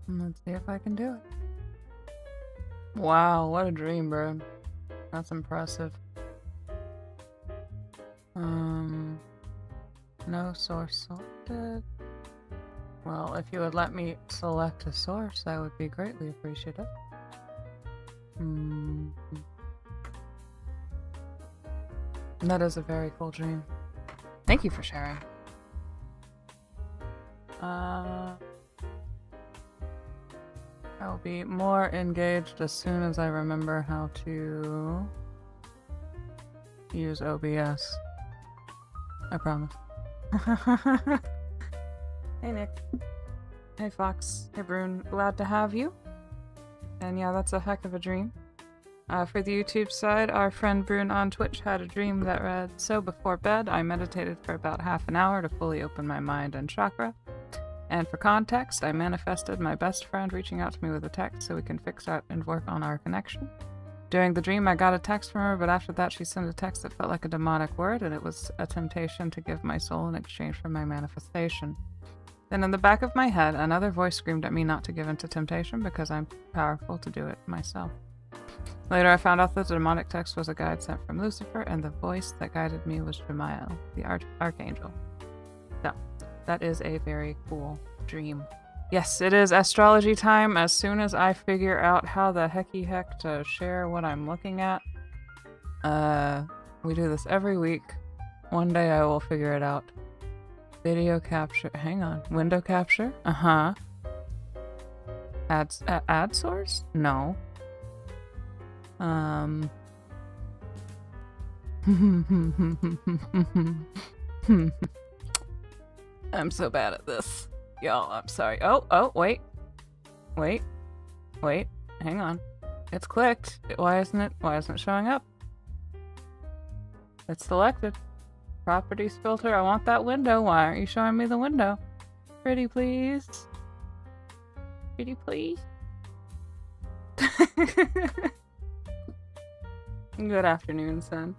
Let's see if I can do it. Wow, what a dream, bro. That's impressive. No source selected. Well, if you would let me select a source, I would be greatly appreciative. That is a very cool dream. Thank you for sharing. I'll be more engaged as soon as I remember how to use OBS. I promise. Hey Nick. Hey Fox. Hey Brune. Glad to have you. And yeah, that's a heck of a dream. For the YouTube side, our friend Brune on Twitch had a dream that read, "So before bed, I meditated for about half an hour to fully open my mind and chakra. And for context, I manifested my best friend reaching out to me with a text so we can fix out and work on our connection. During the dream, I got a text from her, but after that she sent a text that felt like a demonic word, and it was a temptation to give my soul in exchange for my manifestation. Then in the back of my head, another voice screamed at me not to give in to temptation because I'm powerful to do it myself. Later, I found out that the demonic text was a guide sent from Lucifer, and the voice that guided me was Jemiel, the archangel. So, that is a very cool dream. Yes, it is astrology time. As soon as I figure out how the hecky heck to share what I'm looking at, we do this every week. One day I will figure it out. Video capture. Hang on. Window capture? Uh-huh. Ad source? No. I'm so bad at this. Y'all, I'm sorry. Oh, wait. Wait. Hang on. It's clicked. Why isn't it showing up? It's selected. Properties filter. I want that window. Why aren't you showing me the window? Pretty please. Pretty please. Good afternoon, son.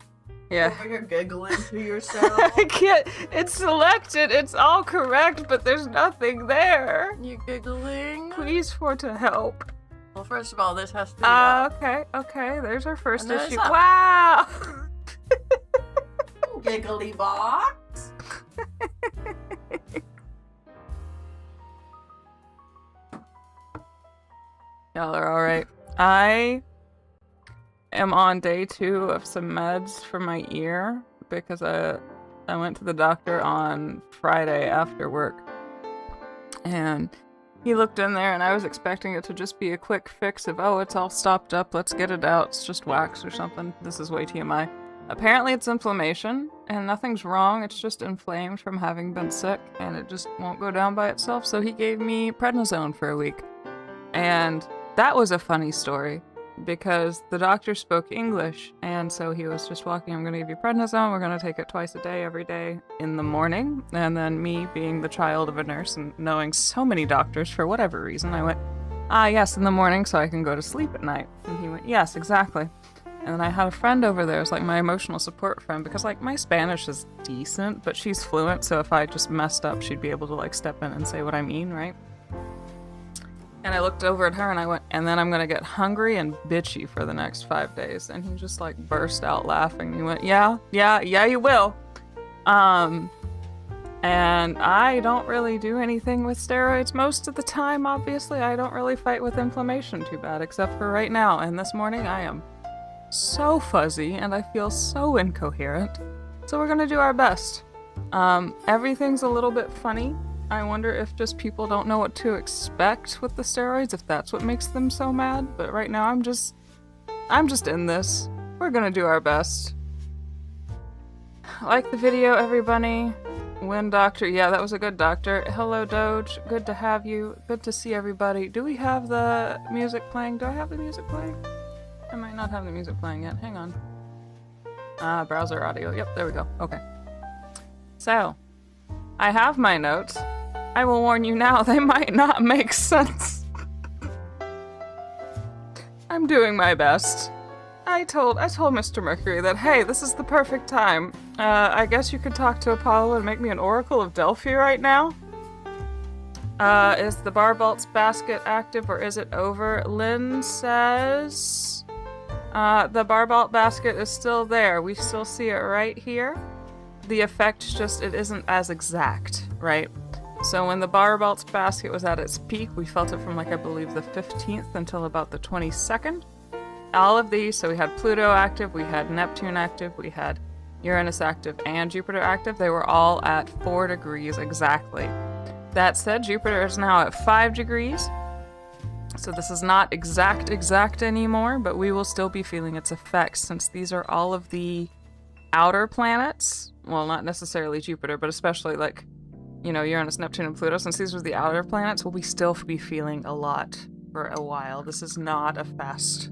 Yeah. You're giggling to yourself. I can't. It's selected. It's all correct, but there's nothing there. You giggling? Please for to help. Well, first of all, this has to be Okay. There's our first And there's issue. a- Wow. Giggly box. Y'all are all right. I am on day 2 of some meds for my ear because I went to the doctor on Friday after work, and he looked in there, and I was expecting it to just be a quick fix of, oh, it's all stopped up, let's get it out, it's just wax or something. This is way TMI. Apparently it's inflammation, and nothing's wrong, it's just inflamed from having been sick, and it just won't go down by itself, so he gave me prednisone for a week. And that was a funny story, because the doctor spoke English, and so he was just walking, I'm gonna give you prednisone, we're gonna take it twice a day, every day in the morning. And then me, being the child of a nurse and knowing so many doctors for whatever reason, I went, yes, in the morning so I can go to sleep at night. And he went, yes, exactly. And then I had a friend over there, it was like my emotional support friend, because like my Spanish is decent, but she's fluent, so if I just messed up, she'd be able to like step in and say what I mean, right? And I looked over at her and I went, and then I'm gonna get hungry and bitchy for the next 5 days. And he just like burst out laughing. He went, yeah, you will. And I don't really do anything with steroids most of the time, obviously. I don't really fight with inflammation too bad, except for right now. And this morning I am so fuzzy and I feel so incoherent. So we're gonna do our best. Everything's a little bit funny. I wonder if just people don't know what to expect with the steroids, if that's what makes them so mad. But right now I'm just in this. We're gonna do our best. Like the video, everybody. Win doctor. Yeah, that was a good doctor. Hello, Doge. Good to have you. Good to see everybody. Do we have the music playing? Do I have the music playing? I might not have the music playing yet. Hang on. Browser audio. Yep, there we go. Okay. So, I have my notes. I will warn you now, they might not make sense. I'm doing my best. I told Mr. Mercury that, hey, this is the perfect time. I guess you could talk to Apollo and make me an Oracle of Delphi right now? Is the Barbalt's basket active or is it over? Lynn says the Barbalt basket is still there. We still see it right here. The effect just, it isn't as exact, right? So when the Barbalt's basket was at its peak, we felt it from like, I believe the 15th until about the 22nd. All of these, so we had Pluto active, we had Neptune active, we had Uranus active, and Jupiter active. They were all at 4 degrees exactly. That said, Jupiter is now at 5 degrees. So this is not exact anymore, but we will still be feeling its effects since these are all of the outer planets. Well, not necessarily Jupiter, but especially like, you know, Uranus, Neptune, and Pluto. Since these were the outer planets, we'll still be feeling a lot for a while. This is not a fast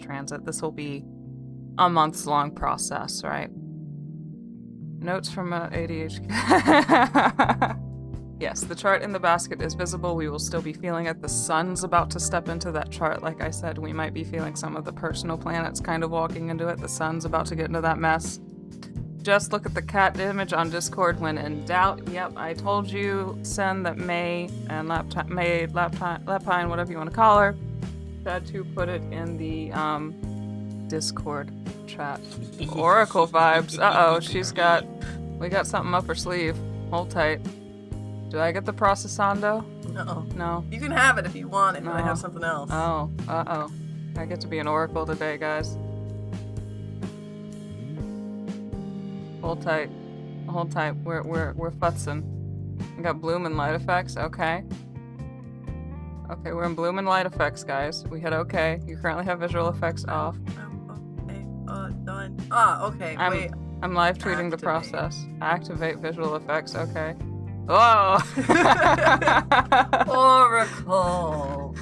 transit. This will be a months long process, right? Notes from ADHD. Yes, the chart in the basket is visible. We will still be feeling it. The sun's about to step into that chart. Like I said, we might be feeling some of the personal planets kind of walking into it. The sun's about to get into that mess. Just look at the cat image on Discord when in doubt. Yep, I told you, Sen, that May and Lapine, whatever you want to call her, had to put it in the Discord chat. Oracle vibes. Uh-oh, we got something up her sleeve. Hold tight. Do I get the processando? No. No. You can have it if you want it, but I have something else. Oh, uh-oh. I get to be an oracle today, guys. Hold tight. Hold tight. We're futzing. We got bloom and light effects. Okay. Okay, we're in bloom and light effects, guys. We hit okay. You currently have visual effects off. Okay. Done. Okay. Wait. I'm live tweeting the process. Activate visual effects. Okay. Whoa! Oracle.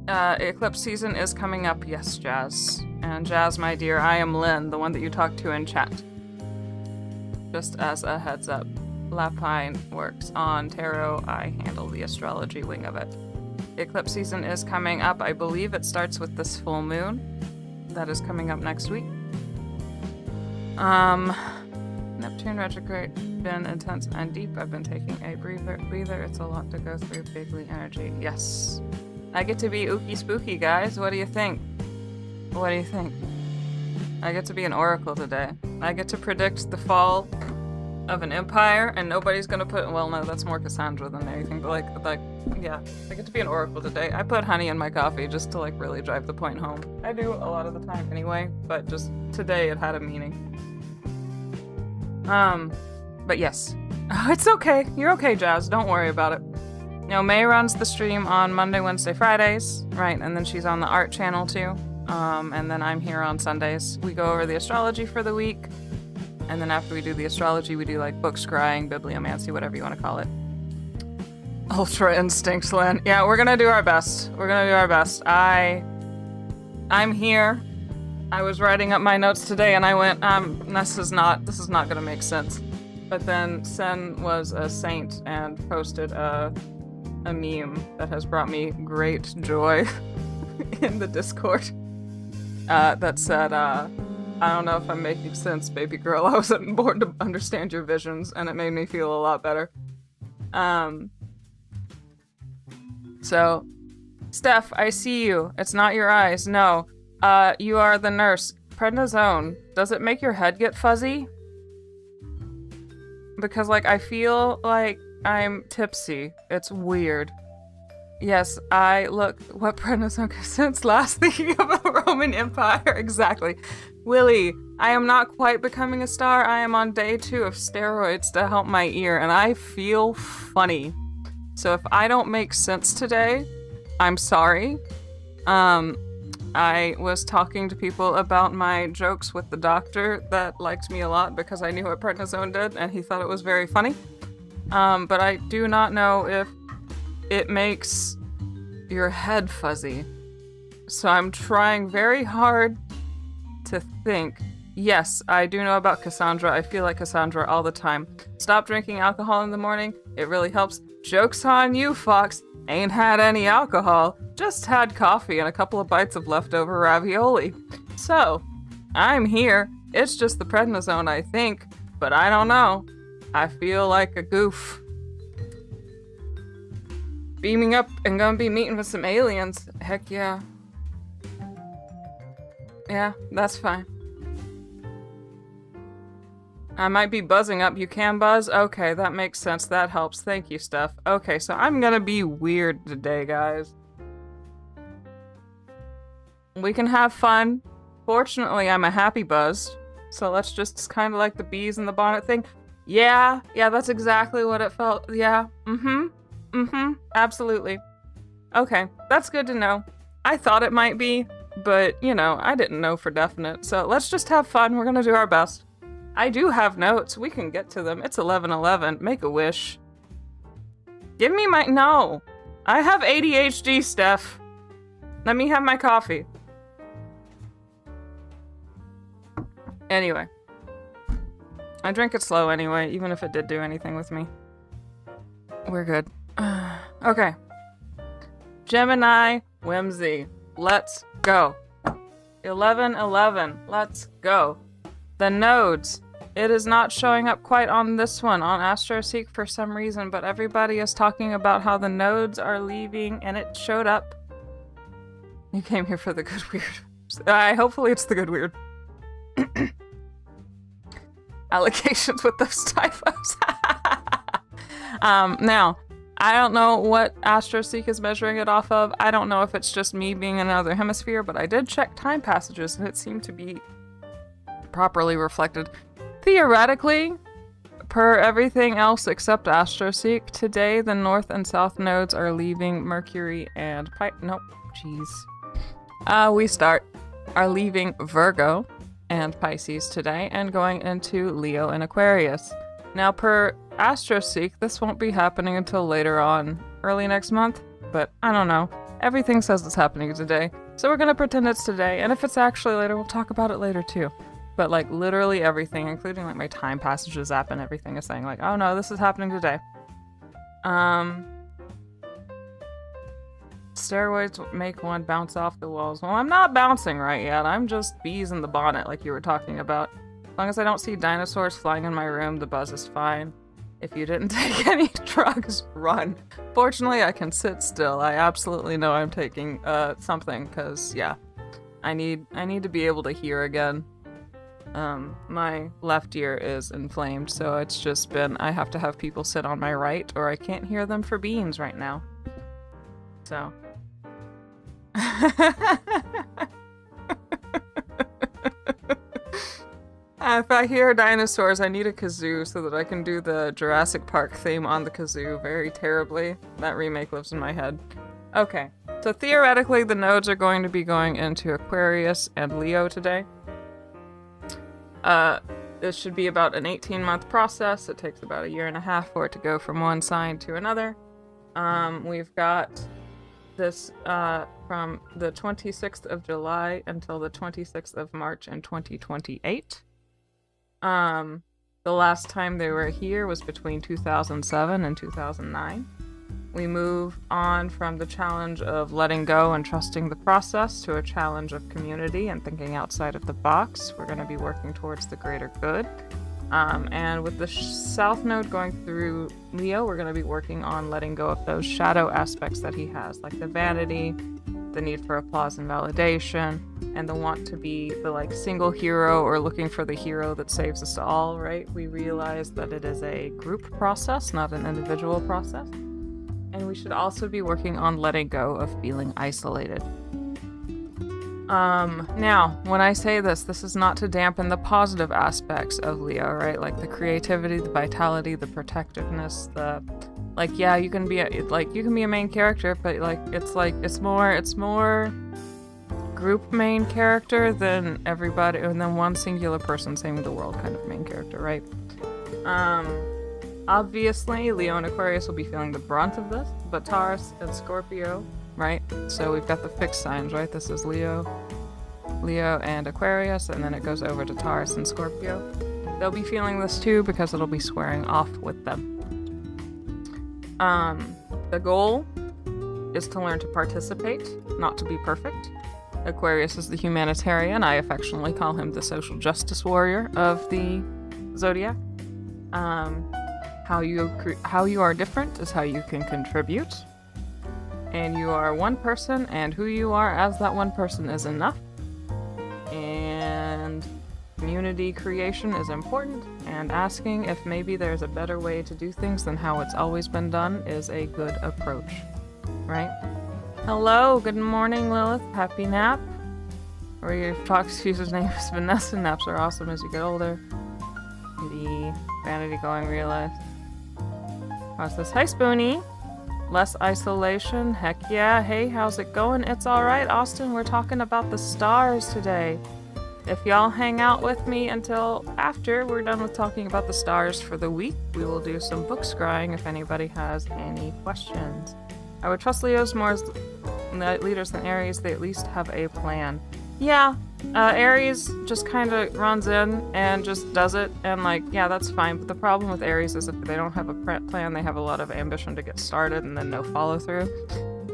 Eclipse season is coming up. Yes, Jazz. And Jazz, my dear, I am Lynn, the one that you talked to in chat. Just as a heads up, Lapine works on tarot. I handle the astrology wing of it. Eclipse season is coming up. I believe it starts with this full moon. That is coming up next week. Neptune retrograde been intense and deep. I've been taking a breather. It's a lot to go through. Bigly energy. Yes. I get to be ooky spooky, guys. What do you think? What do you think? I get to be an oracle today. I get to predict the fall of an empire, and nobody's gonna put. Well, no, that's more Cassandra than anything. But like, yeah, I get to be an oracle today. I put honey in my coffee just to like really drive the point home. I do a lot of the time anyway, but just today it had a meaning. But yes. Oh, it's okay. You're okay, Jazz. Don't worry about it. You know, May runs the stream on Monday, Wednesday, Fridays, right? And then she's on the art channel too. And then I'm here on Sundays. We go over the astrology for the week. And then after we do the astrology, we do like book scrying, bibliomancy, whatever you want to call it. Ultra instincts, Lynn. Yeah, we're gonna do our best. I'm here. I was writing up my notes today and I went, this is not gonna make sense. But then Sen was a saint and posted a meme that has brought me great joy in the Discord. That said, I don't know if I'm making sense, baby girl. I wasn't born to understand your visions, and it made me feel a lot better. So, Steph, I see you. It's not your eyes, no. You are the nurse. Prednisone, does it make your head get fuzzy? Because, like, I feel like I'm tipsy. It's weird. Yes, what prednisone since last thinking of a Roman Empire. Exactly. Willie, I am not quite becoming a star. I am on day 2 of steroids to help my ear, and I feel funny. So if I don't make sense today, I'm sorry. I was talking to people about my jokes with the doctor that liked me a lot because I knew what prednisone did, and he thought it was very funny. But I do not know if it makes your head fuzzy. So I'm trying very hard to think. Yes, I do know about Cassandra. I feel like Cassandra all the time. Stop drinking alcohol in the morning. It really helps. Joke's on you, Fox. Ain't had any alcohol. Just had coffee and a couple of bites of leftover ravioli. So, I'm here It's just the prednisone, I think, but I don't know. I feel like a goof. Beaming up and gonna be meeting with some aliens. Heck yeah. Yeah, that's fine. I might be buzzing up. You can buzz? Okay, that makes sense. That helps. Thank you, Steph. Okay, so I'm gonna be weird today, guys. We can have fun. Fortunately, I'm a happy buzzed. So let's just kind of like the bees in the bonnet thing. Yeah, that's exactly what it felt. Yeah, absolutely. Okay, that's good to know. I thought it might be, but, you know, I didn't know for definite. So let's just have fun. We're gonna do our best. I do have notes. We can get to them. It's 11:11. Make a wish. Give me my... No. I have ADHD, Steph. Let me have my coffee. Anyway. I drink it slow anyway, even if it did do anything with me. We're good. Okay. Gemini Whimsy. Let's go. 11:11. Let's go. The nodes. It is not showing up quite on this one, on AstroSeek for some reason, but everybody is talking about how the nodes are leaving, and it showed up. You came here for the good weird. Hopefully it's the good weird. Allocations with those typos. Now, I don't know what AstroSeek is measuring it off of. I don't know if it's just me being in another hemisphere, but I did check time passages, and it seemed to be properly reflected. Theoretically, per everything else except AstroSeek, today the north and south nodes are leaving Mercury and are leaving Virgo and Pisces today and going into Leo and Aquarius. Now, per AstroSeek, this won't be happening until later on, early next month, but I don't know. Everything says it's happening today, so we're gonna pretend it's today, and if it's actually later, we'll talk about it later too. But, like, literally everything, including, like, my time passages app and everything is saying, like, oh no, this is happening today. Steroids make one bounce off the walls. Well, I'm not bouncing right yet. I'm just bees in the bonnet, like you were talking about. As long as I don't see dinosaurs flying in my room, the buzz is fine. If you didn't take any drugs, run. Fortunately, I can sit still. I absolutely know I'm taking, something, because, yeah. I need to be able to hear again. My left ear is inflamed, so it's just been, I have to have people sit on my right, or I can't hear them for beans right now. So. If I hear dinosaurs, I need a kazoo so that I can do the Jurassic Park theme on the kazoo very terribly. That remake lives in my head. Okay, so theoretically the nodes are going to be going into Aquarius and Leo today. This should be about an 18-month process. It takes about a year and a half for it to go from one sign to another. We've got this from the 26th of July until the 26th of March in 2028. The last time they were here was between 2007 and 2009. We move on from the challenge of letting go and trusting the process to a challenge of community and thinking outside of the box. We're going to be working towards the greater good. And with the South Node going through Leo, we're going to be working on letting go of those shadow aspects that he has, like the vanity, the need for applause and validation, and the want to be the like single hero or looking for the hero that saves us all, right? We realize that it is a group process, not an individual process. And we should also be working on letting go of feeling isolated. Now, when I say this is not to dampen the positive aspects of Leo, right? Like the creativity, the vitality, the protectiveness, the, like, yeah, you can be a main character, but it's more group main character than everybody, and then one singular person saving the world kind of main character, right? Obviously, Leo and Aquarius will be feeling the brunt of this, but Taurus and Scorpio, right? So we've got the fixed signs, right? This is Leo and Aquarius, and then it goes over to Taurus and Scorpio. They'll be feeling this too because it'll be squaring off with them. The goal is to learn to participate, not to be perfect. Aquarius is the humanitarian. I affectionately call him the social justice warrior of the zodiac. How you are different is how you can contribute. And you are one person, and who you are as that one person is enough. And community creation is important, and asking if maybe there's a better way to do things than how it's always been done is a good approach, right? Hello, good morning, Lilith. Happy nap. Or your Fox user's name is Vanessa. Naps are awesome as you get older. The vanity going realized. How's this? Hi, Spoonie. Less isolation. Heck yeah. Hey, how's it going? It's alright, Austin. We're talking about the stars today. If y'all hang out with me until after we're done with talking about the stars for the week, we will do some book scrying if anybody has any questions. I would trust Leos more as leaders than Aries. They at least have a plan. Yeah, Aries just kind of runs in and just does it, and like, yeah, that's fine. But the problem with Aries is if they don't have a plan, they have a lot of ambition to get started and then no follow through.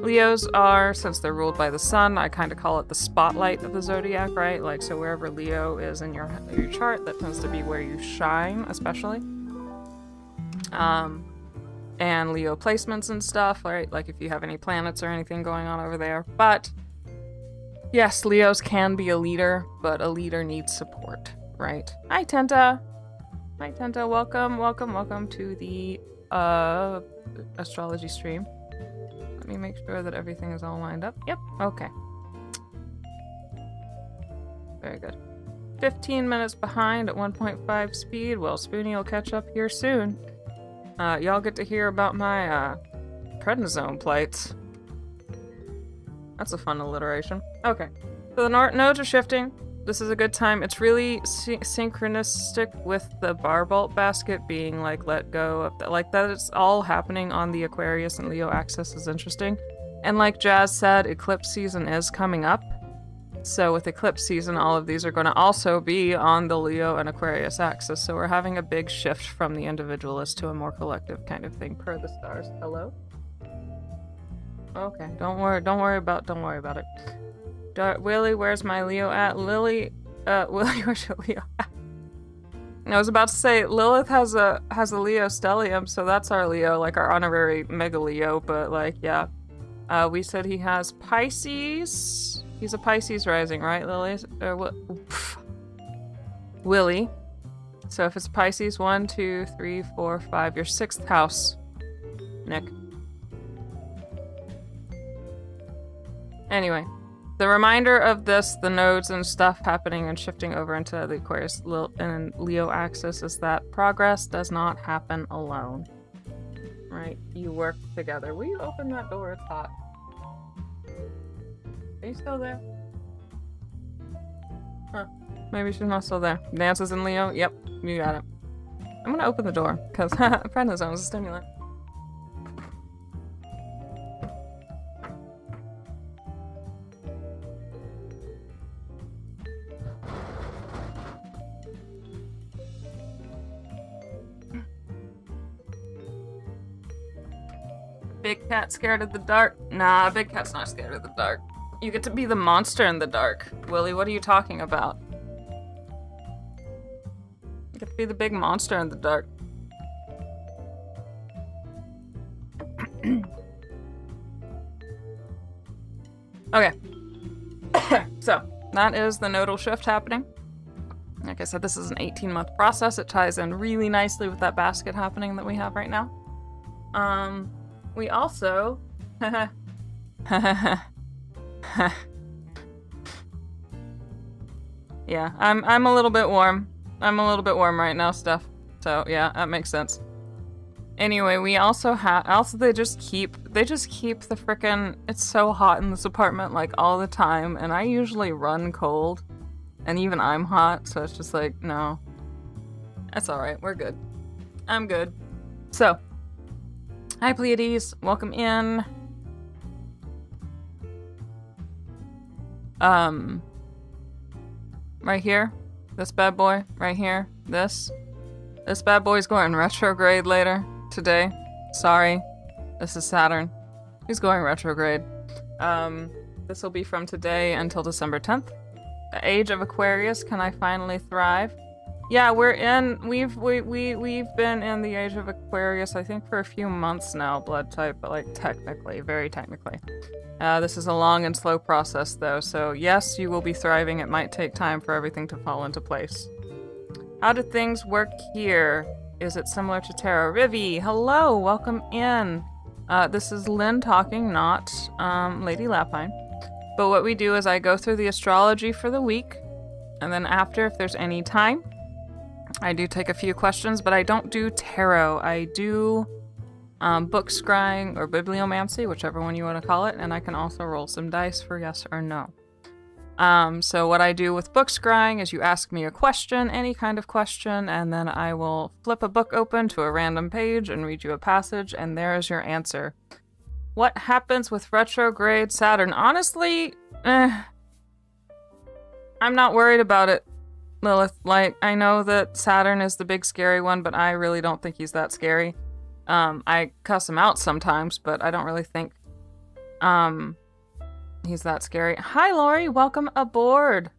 Leos are, since they're ruled by the sun, I kind of call it the spotlight of the zodiac, right? Like, so wherever Leo is in your chart, that tends to be where you shine, especially. And Leo placements and stuff, right? Like if you have any planets or anything going on over there. But yes, Leos can be a leader, but a leader needs support, right? Hi, Tenta. Hi, Tenta. Welcome to the astrology stream. Let me make sure that everything is all lined up. Yep, okay. Very good. 15 minutes behind at 1.5 speed. Well, Spoonie will catch up here soon. Y'all get to hear about my prednisone plates. That's a fun alliteration. Okay, so the nodes are shifting. This is a good time. It's really synchronistic with the bar bolt basket being like let go of that. Like that, it's all happening on the Aquarius and Leo axis is interesting. And like Jazz said, eclipse season is coming up. So with eclipse season, all of these are going to also be on the Leo and Aquarius axis. So we're having a big shift from the individualist to a more collective kind of thing per the stars. Hello? Okay, don't worry about it. Willie, where's my Leo at? Willie, where's your Leo at? I was about to say Lilith has a Leo stellium, so that's our Leo, like our honorary mega Leo, but like, yeah. We said he has Pisces. He's a Pisces rising, right, Lily? Willie. So if it's Pisces, 1, 2, 3, 4, 5, your 6th house, Nick. Anyway, the reminder of this, the nodes and stuff happening and shifting over into the Aquarius and Leo axis is that progress does not happen alone. Right? You work together. Will you open that door? It's hot. Are you still there? Huh. Maybe she's not still there. Dances in Leo? Yep, you got it. I'm gonna open the door, because prednisone is a stimulant. Big cat scared of the dark? Nah, Big cat's not scared of the dark. You get to be the monster in the dark. Willie, what are you talking about? You get to be the big monster in the dark. Okay. So, that is the nodal shift happening. Like I said, this is an 18-month process. It ties in really nicely with that basket happening that we have right now. We also... Yeah, I'm a little bit warm. I'm a little bit warm right now, Steph. So yeah, that makes sense. Anyway, we also they just keep the frickin', it's so hot in this apartment like all the time, and I usually run cold, and even I'm hot, so it's just like, no. That's alright, we're good. I'm good. So, hi Pleiades, welcome in. Right here, this bad boy, right here, this bad boy's going retrograde later today. Sorry, this is Saturn. He's going retrograde. This will be from today until December 10th. The age of Aquarius, can I finally thrive? Yeah, we've been in the age of Aquarius, I think, for a few months now, blood type, but like technically, very technically. This is a long and slow process though, so yes, you will be thriving. It might take time for everything to fall into place. How do things work here? Is it similar to tarot? Rivi, hello, welcome in. This is Lynn talking, not Lady Lapine. But what we do is I go through the astrology for the week, and then after, if there's any time, I do take a few questions, but I don't do tarot. I do book scrying or bibliomancy, whichever one you want to call it, and I can also roll some dice for yes or no. So what I do with book scrying is you ask me a question, any kind of question, and then I will flip a book open to a random page and read you a passage, and there is your answer. What happens with retrograde Saturn? Honestly, I'm not worried about it, Lilith. Like, I know that Saturn is the big scary one, but I really don't think he's that scary. I cuss him out sometimes, but I don't really think he's that scary. Hi, Lori. Welcome aboard.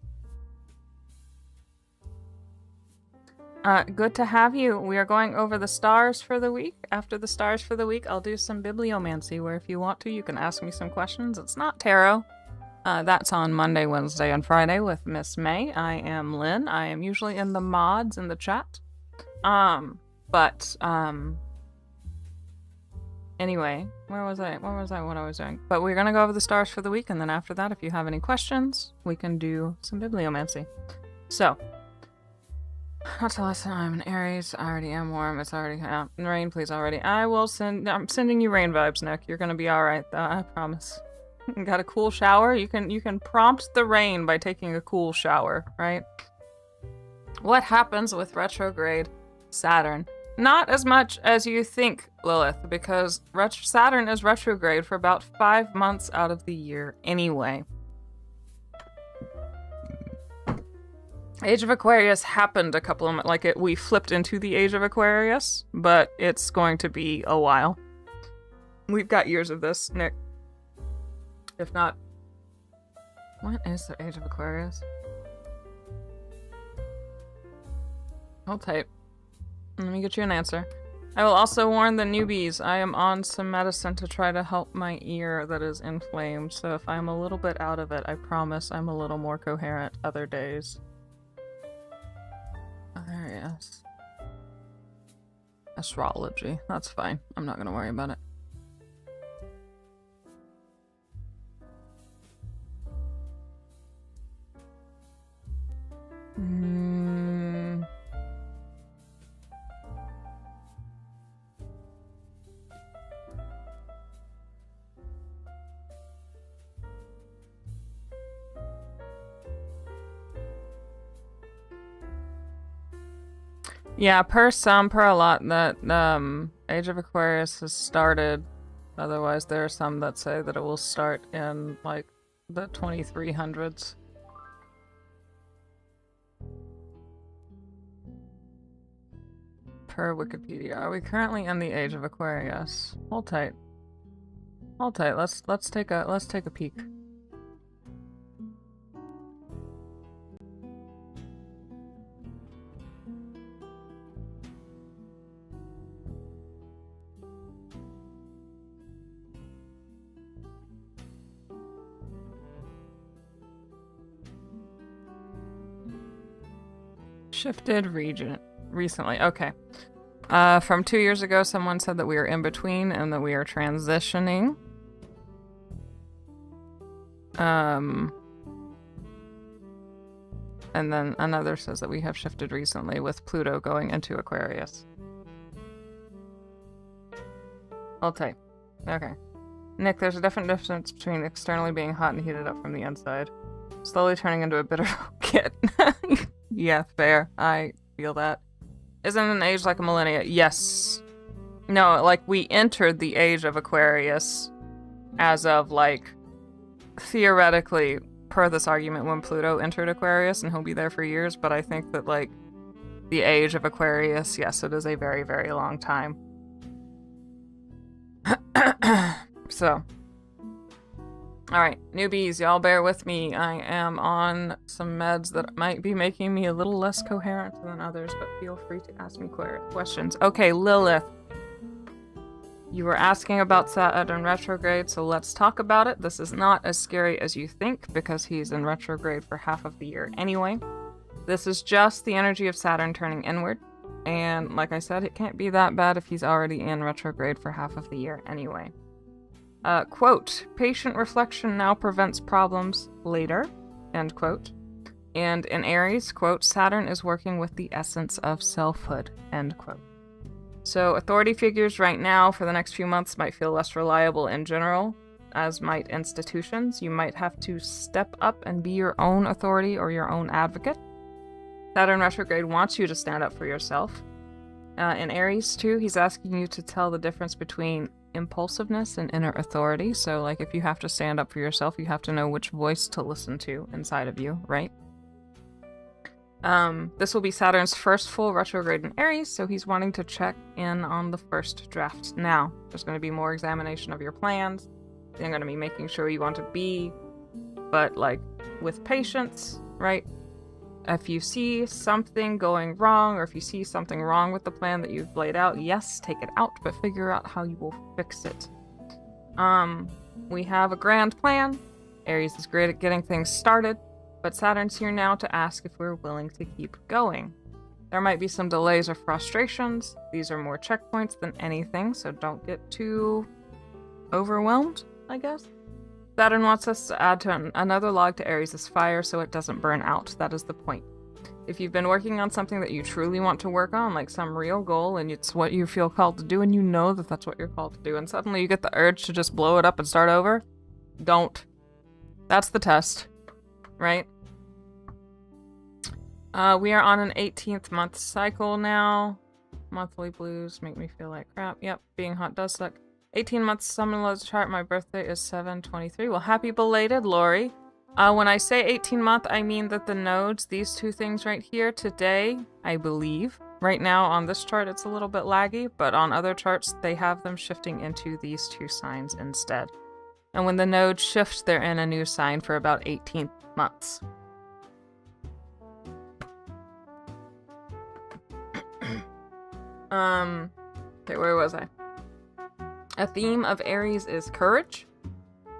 Good to have you. We are going over the stars for the week. After the stars for the week, I'll do some bibliomancy, where if you want to, you can ask me some questions. It's not tarot. That's on Monday, Wednesday, and Friday with Miss May. I am Lynn. I am usually in the mods in the chat. Anyway, what I was doing? But we're gonna go over the stars for the week, and then after that, if you have any questions, we can do some bibliomancy. So, not to listen, I'm an Aries. I already am warm. It's already rain, please already. I'm sending you rain vibes, Nick. You're gonna be alright though, I promise. Got a cool shower? You can prompt the rain by taking a cool shower, right? What happens with retrograde Saturn? Not as much as you think, Lilith, because Saturn is retrograde for about 5 months out of the year anyway. Age of Aquarius happened a couple of we flipped into the Age of Aquarius, but it's going to be a while. We've got years of this, Nick. If not, what is the Age of Aquarius? Hold tight. Let me get you an answer. I will also warn the newbies, I am on some medicine to try to help my ear that is inflamed, so if I'm a little bit out of it, I promise I'm a little more coherent other days. Yes. Astrology. That's fine. I'm not gonna worry about it. Yeah, per a lot that Age of Aquarius has started. Otherwise, there are some that say that it will start in like the 2300s. Per Wikipedia. Are we currently in the Age of Aquarius? Hold tight. Hold tight. Let's take a peek. Shifted region recently. Okay. From 2 years ago, someone said that we are in between and that we are transitioning. And then another says that we have shifted recently with Pluto going into Aquarius. Hold tight. Okay. Nick, there's a definite difference between externally being hot and heated up from the inside. Slowly turning into a bitter kit. Yeah, fair. I feel that. Isn't an age like a millennia? Yes. No, like, we entered the Age of Aquarius as of, like, theoretically, per this argument, when Pluto entered Aquarius, and he'll be there for years, but I think that, like, the Age of Aquarius, yes, it is a very, very long time. So. Alright, newbies, y'all bear with me. I am on some meds that might be making me a little less coherent than others, but feel free to ask me questions. Okay, Lilith. You were asking about Saturn retrograde, so let's talk about it. This is not as scary as you think, because he's in retrograde for half of the year anyway. This is just the energy of Saturn turning inward. And like I said, it can't be that bad if he's already in retrograde for half of the year anyway. Quote, patient reflection now prevents problems later, end quote. And in Aries, quote, Saturn is working with the essence of selfhood, end quote. So authority figures right now for the next few months might feel less reliable in general, as might institutions. You might have to step up and be your own authority or your own advocate. Saturn retrograde wants you to stand up for yourself. In Aries, too, he's asking you to tell the difference between impulsiveness and inner authority. So, like, if you have to stand up for yourself, you have to know which voice to listen to inside of you, right? This will be Saturn's first full retrograde in Aries, so he's wanting to check in on the first draft now. There's going to be more examination of your plans. They're going to be making sure you want to be, but, like, with patience, right? If you see something going wrong, or if you see something wrong with the plan that you've laid out, yes, take it out, but figure out how you will fix it. We have a grand plan. Aries is great at getting things started, but Saturn's here now to ask if we're willing to keep going. There might be some delays or frustrations. These are more checkpoints than anything, so don't get too overwhelmed, I guess. Saturn wants us to add to another log to Aries' fire so it doesn't burn out. That is the point. If you've been working on something that you truly want to work on, like some real goal, and it's what you feel called to do, and you know that that's what you're called to do, and suddenly you get the urge to just blow it up and start over, don't. That's the test, right? We are on an 18th month cycle now. Monthly blues make me feel like crap. Yep, being hot does suck. 18 months, someone loves the chart. My birthday is 7/23. Well, happy belated, Lori. When I say 18 month, I mean that the nodes, these two things right here, today, I believe. Right now on this chart, it's a little bit laggy, but on other charts, they have them shifting into these two signs instead. And when the nodes shift, they're in a new sign for about 18 months. Okay, where was I? A theme of Aries is courage.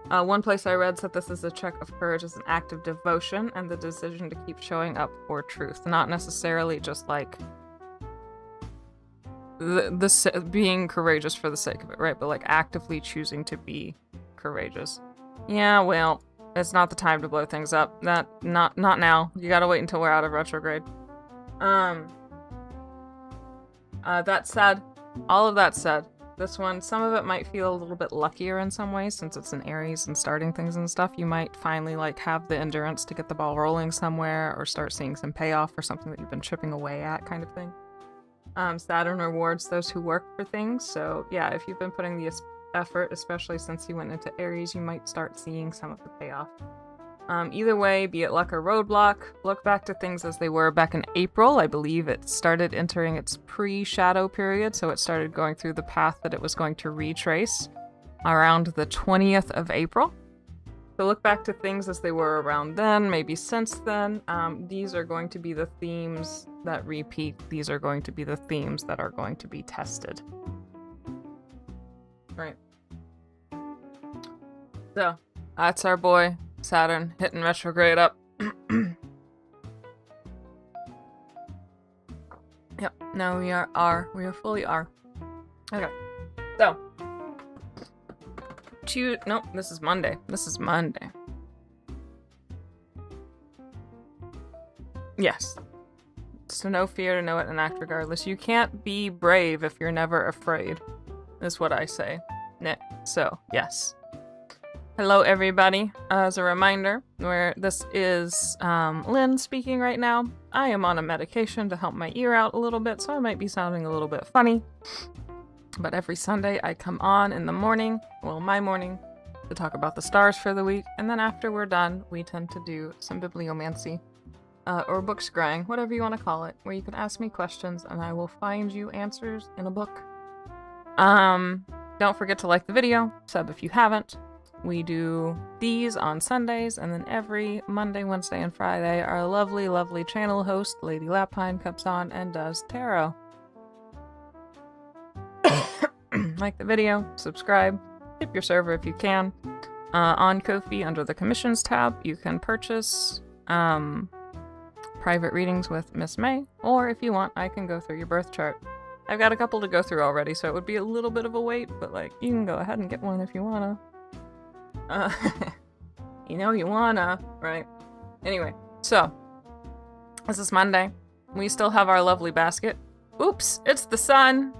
One place I read said this is a check of courage as an act of devotion and the decision to keep showing up for truth. Not necessarily just like being courageous for the sake of it, right? But like actively choosing to be courageous. Yeah, well, it's not the time to blow things up. Not now. You gotta wait until we're out of retrograde. That said, all of that said, this one, some of it might feel a little bit luckier in some ways since it's an Aries and starting things and stuff. You might finally like have the endurance to get the ball rolling somewhere or start seeing some payoff for something that you've been chipping away at, kind of thing. Saturn rewards those who work for things. So yeah, if you've been putting the effort, especially since you went into Aries, you might start seeing some of the payoff. Either way, be it luck or roadblock, look back to things as they were back in April. I believe it started entering its pre-shadow period, so it started going through the path that it was going to retrace around the 20th of April. So look back to things as they were around then, maybe since then. These are going to be the themes that repeat. These are going to be the themes that are going to be tested. Right. So, that's our boy. Saturn hitting retrograde up. Yep, now we are fully R. Okay, so nope, this is Monday. Yes, it's to know fear, to know it and act regardless. You can't be brave if you're never afraid, is what I say, Nick. So yes. Hello, everybody. As a reminder, this is Lynn speaking right now. I am on a medication to help my ear out a little bit, so I might be sounding a little bit funny. But every Sunday, I come on in the morning, well, my morning, to talk about the stars for the week. And then after we're done, we tend to do some bibliomancy, or book scrying, whatever you want to call it, where you can ask me questions and I will find you answers in a book. Don't forget to like the video, sub if you haven't. We do these on Sundays, and then every Monday, Wednesday, and Friday, our lovely, lovely channel host, Lady Lapine, comes on and does tarot. Like the video, subscribe, tip your server if you can. On Ko-fi, under the commissions tab, you can purchase private readings with Miss May, or if you want, I can go through your birth chart. I've got a couple to go through already, so it would be a little bit of a wait, but like, you can go ahead and get one if you wanna. You know you wanna, right? Anyway, so, this is Monday. We still have our lovely basket. Oops, it's the sun!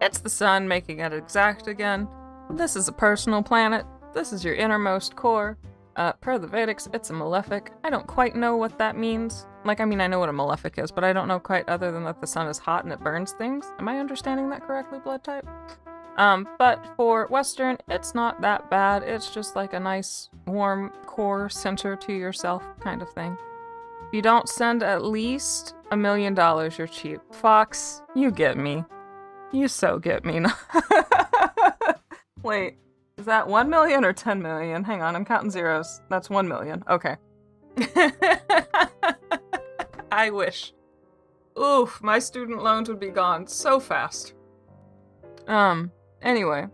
It's the sun making it exact again. This is a personal planet. This is your innermost core. Per the Vedics, it's a malefic. I don't quite know what that means. Like, I mean, I know what a malefic is, but I don't know quite other than that the sun is hot and it burns things. Am I understanding that correctly, blood type? But for Western, it's not that bad. It's just like a nice, warm core center to yourself kind of thing. If you don't send at least $1 million, you're cheap. Fox, you get me. You so get me. Wait, is that 1 million or 10 million? Hang on, I'm counting zeros. That's 1 million. Okay. I wish. Oof, my student loans would be gone so fast. Anyway,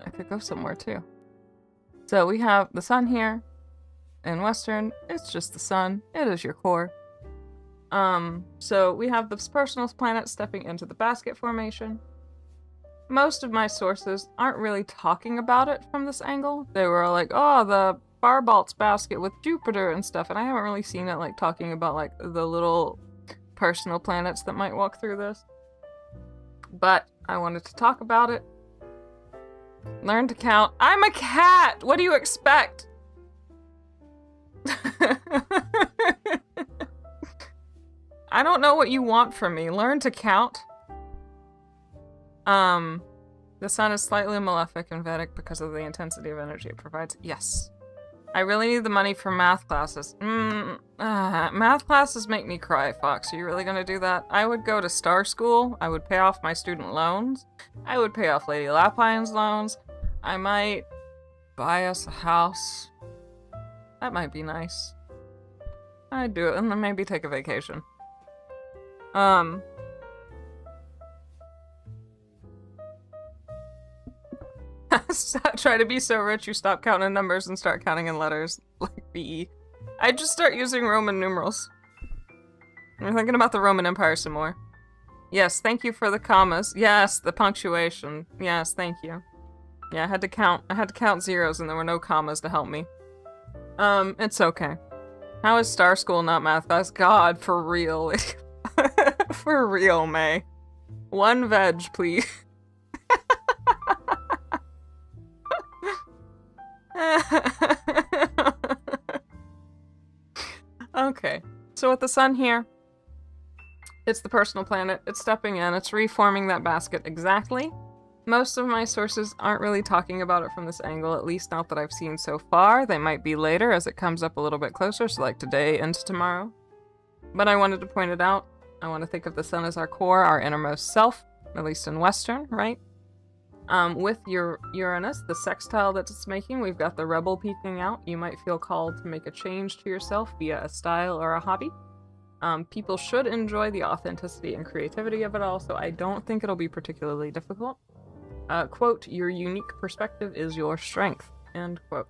I could go somewhere too. So we have the sun here. In Western, it's just the sun. It is your core. So we have this personal planet stepping into the basket formation. Most of my sources aren't really talking about it from this angle. They were like, oh, the Barbalt's basket with Jupiter and stuff, and I haven't really seen it like talking about like the little personal planets that might walk through this. But I wanted to talk about it. Learn to count. I'm a cat! What do you expect? I don't know what you want from me. Learn to count. The sun is slightly malefic in Vedic because of the intensity of energy it provides. Yes. I really need the money for math classes. Math classes make me cry, Fox. Are you really gonna do that? I would go to Star School. I would pay off my student loans. I would pay off Lady Lapine's loans. I might buy us a house. That might be nice. I'd do it and then maybe take a vacation. Try to be so rich you stop counting in numbers and start counting in letters, like BE. I'd just start using Roman numerals. I'm thinking about the Roman Empire some more. Yes, thank you for the commas. Yes, the punctuation. Yes, thank you. Yeah, I had to count zeros and there were no commas to help me. It's okay. How is Star School not math class? God, for real. For real, May. One veg, please. Okay, so with the sun here, it's the personal planet, it's stepping in, it's reforming that basket exactly. Most of my sources aren't really talking about it from this angle, at least not that I've seen so far. They might be later as it comes up a little bit closer, so like today into tomorrow. But I wanted to point it out. I want to think of the sun as our core, our innermost self, at least in Western, right? With your Uranus, the sextile that it's making, we've got the rebel peeking out. You might feel called to make a change to yourself via a style or a hobby. People should enjoy the authenticity and creativity of it all, so I don't think it'll be particularly difficult. Quote, your unique perspective is your strength, end quote.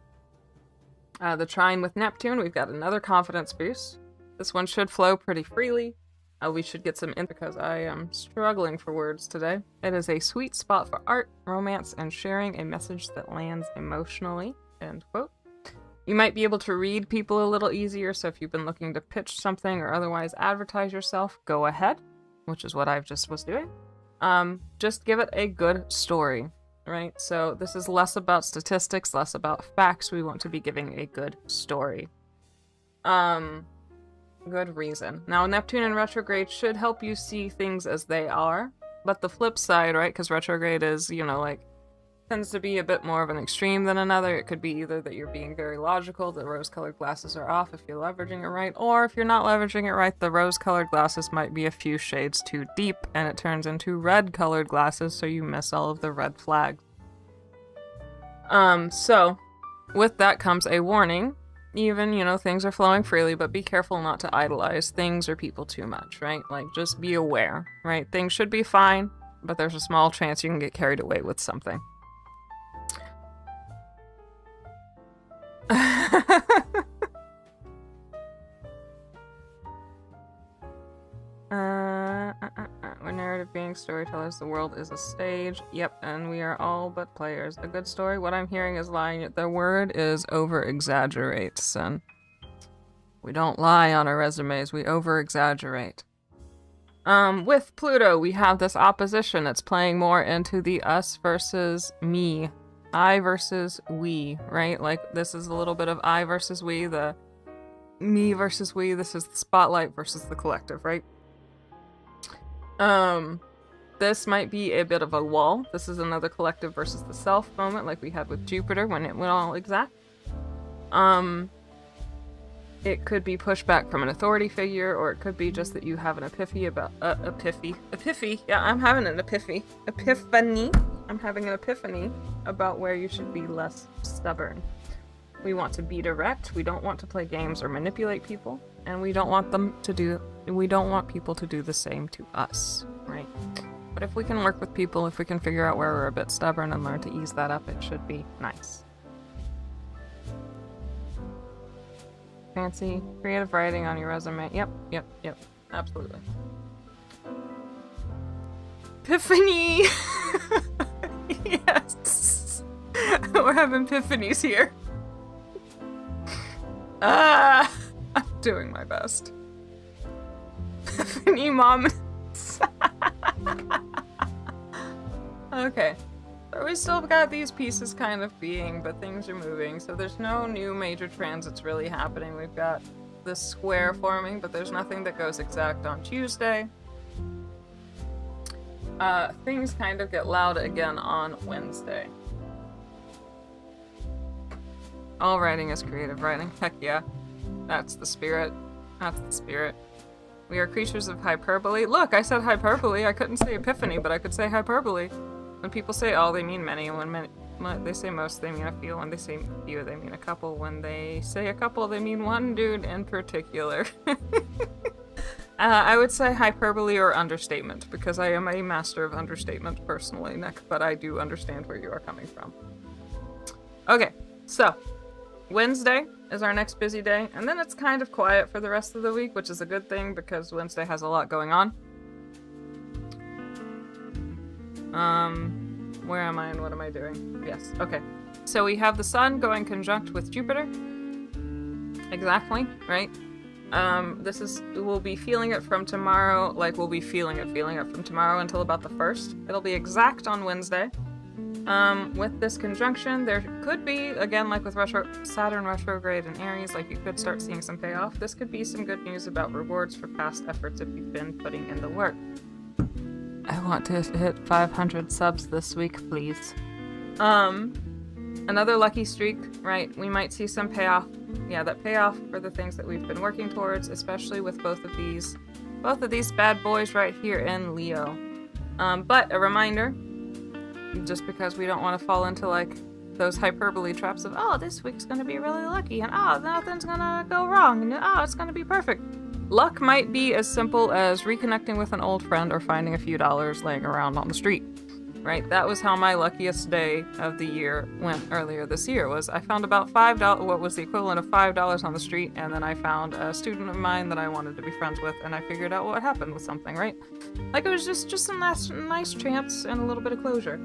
The trine with Neptune, we've got another confidence boost. This one should flow pretty freely. We should get some in because I am struggling for words today. It is a sweet spot for art, romance, and sharing a message that lands emotionally, end quote. You might be able to read people a little easier, so if you've been looking to pitch something or otherwise advertise yourself, go ahead, which is what I've just was doing. Just give it a good story, right? So this is less about statistics, less about facts. We want to be giving a good story. Good reason. Now, Neptune in retrograde should help you see things as they are, but the flip side, right, because retrograde is, you know, like, tends to be a bit more of an extreme than another. It could be either that you're being very logical, the rose-colored glasses are off if you're leveraging it right, or if you're not leveraging it right, the rose-colored glasses might be a few shades too deep, and it turns into red-colored glasses, so you miss all of the red flags. So, with that comes a warning. Even, things are flowing freely, but be careful not to idolize things or people too much, right? Like, just be aware, right? Things should be fine, but there's a small chance you can get carried away with something. We're narrative being storytellers. The world is a stage. Yep, and we are all but players. A good story. What I'm hearing is lying. The word is over-exaggerate, son. We don't lie on our resumes. We over-exaggerate. With Pluto, we have this opposition. It's playing more into the us versus me. I versus we, right? Like, this is a little bit of I versus we, the me versus we. This is the spotlight versus the collective, right? This might be a bit of a wall. This is another collective versus the self moment, like we had with Jupiter when it went all exact. It could be pushback from an authority figure, or it could be just that you have an epiphany about epiphany. Yeah, I'm having an epiphany. I'm having an epiphany about where you should be less stubborn. We want to be direct. We don't want to play games or manipulate people, and we don't want people to do the same to us, right? But if we can work with people, if we can figure out where we're a bit stubborn and learn to ease that up, it should be nice. Fancy creative writing on your resume. Yep. Absolutely. Epiphany! Yes! We're having epiphanies here. I'm doing my best. Epiphany moments. Okay. So we still got these pieces kind of being, but things are moving. So there's no new major transits really happening. We've got this square forming, but there's nothing that goes exact on Tuesday. Things kind of get loud again on Wednesday. All writing is creative writing. Heck yeah. That's the spirit. That's the spirit. We are creatures of hyperbole. Look, I said hyperbole. I couldn't say epiphany, but I could say hyperbole. When people say all, they mean many. When they say most, they mean a few. When they say few, they mean a couple. When they say a couple, they mean one dude in particular. I would say hyperbole or understatement, because I am a master of understatement personally, Nick, but I do understand where you are coming from. Okay, so Wednesday is our next busy day, and then it's kind of quiet for the rest of the week, which is a good thing because Wednesday has a lot going on. Where am I and what am I doing? Yes, okay. So we have the sun going conjunct with Jupiter. Exactly, right? We'll be feeling it from tomorrow, like we'll be feeling it from tomorrow until about the 1st. It'll be exact on Wednesday. With this conjunction, there could be, again, like with Saturn retrograde and Aries, like you could start seeing some payoff. This could be some good news about rewards for past efforts if you've been putting in the work. I want to hit 500 subs this week, please. Another lucky streak, right? We might see some payoff. Yeah, that payoff for the things that we've been working towards, especially with both of these bad boys right here in Leo. But a reminder, just because we don't want to fall into like those hyperbole traps of, oh, this week's gonna be really lucky, and oh, nothing's gonna go wrong, and oh, it's gonna be perfect. Luck might be as simple as reconnecting with an old friend or finding a few dollars laying around on the street, right? That was how my luckiest day of the year went earlier this year, was I found about $5, what was the equivalent of $5 on the street, and then I found a student of mine that I wanted to be friends with, and I figured out what happened with something, right? Like, it was just a nice chance and a little bit of closure.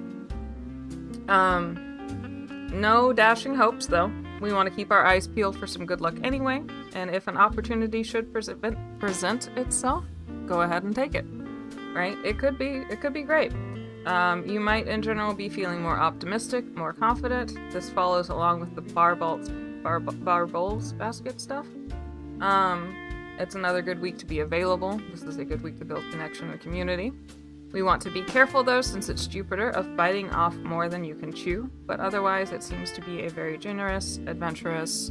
No dashing hopes, though. We want to keep our eyes peeled for some good luck anyway, and if an opportunity should present itself, go ahead and take it, right? It could be great. You might in general be feeling more optimistic, more confident. This follows along with the bar bowls basket stuff. It's another good week to be available. This is a good week to build connection and community. We want to be careful, though, since it's Jupiter, of biting off more than you can chew, but otherwise it seems to be a very generous, adventurous,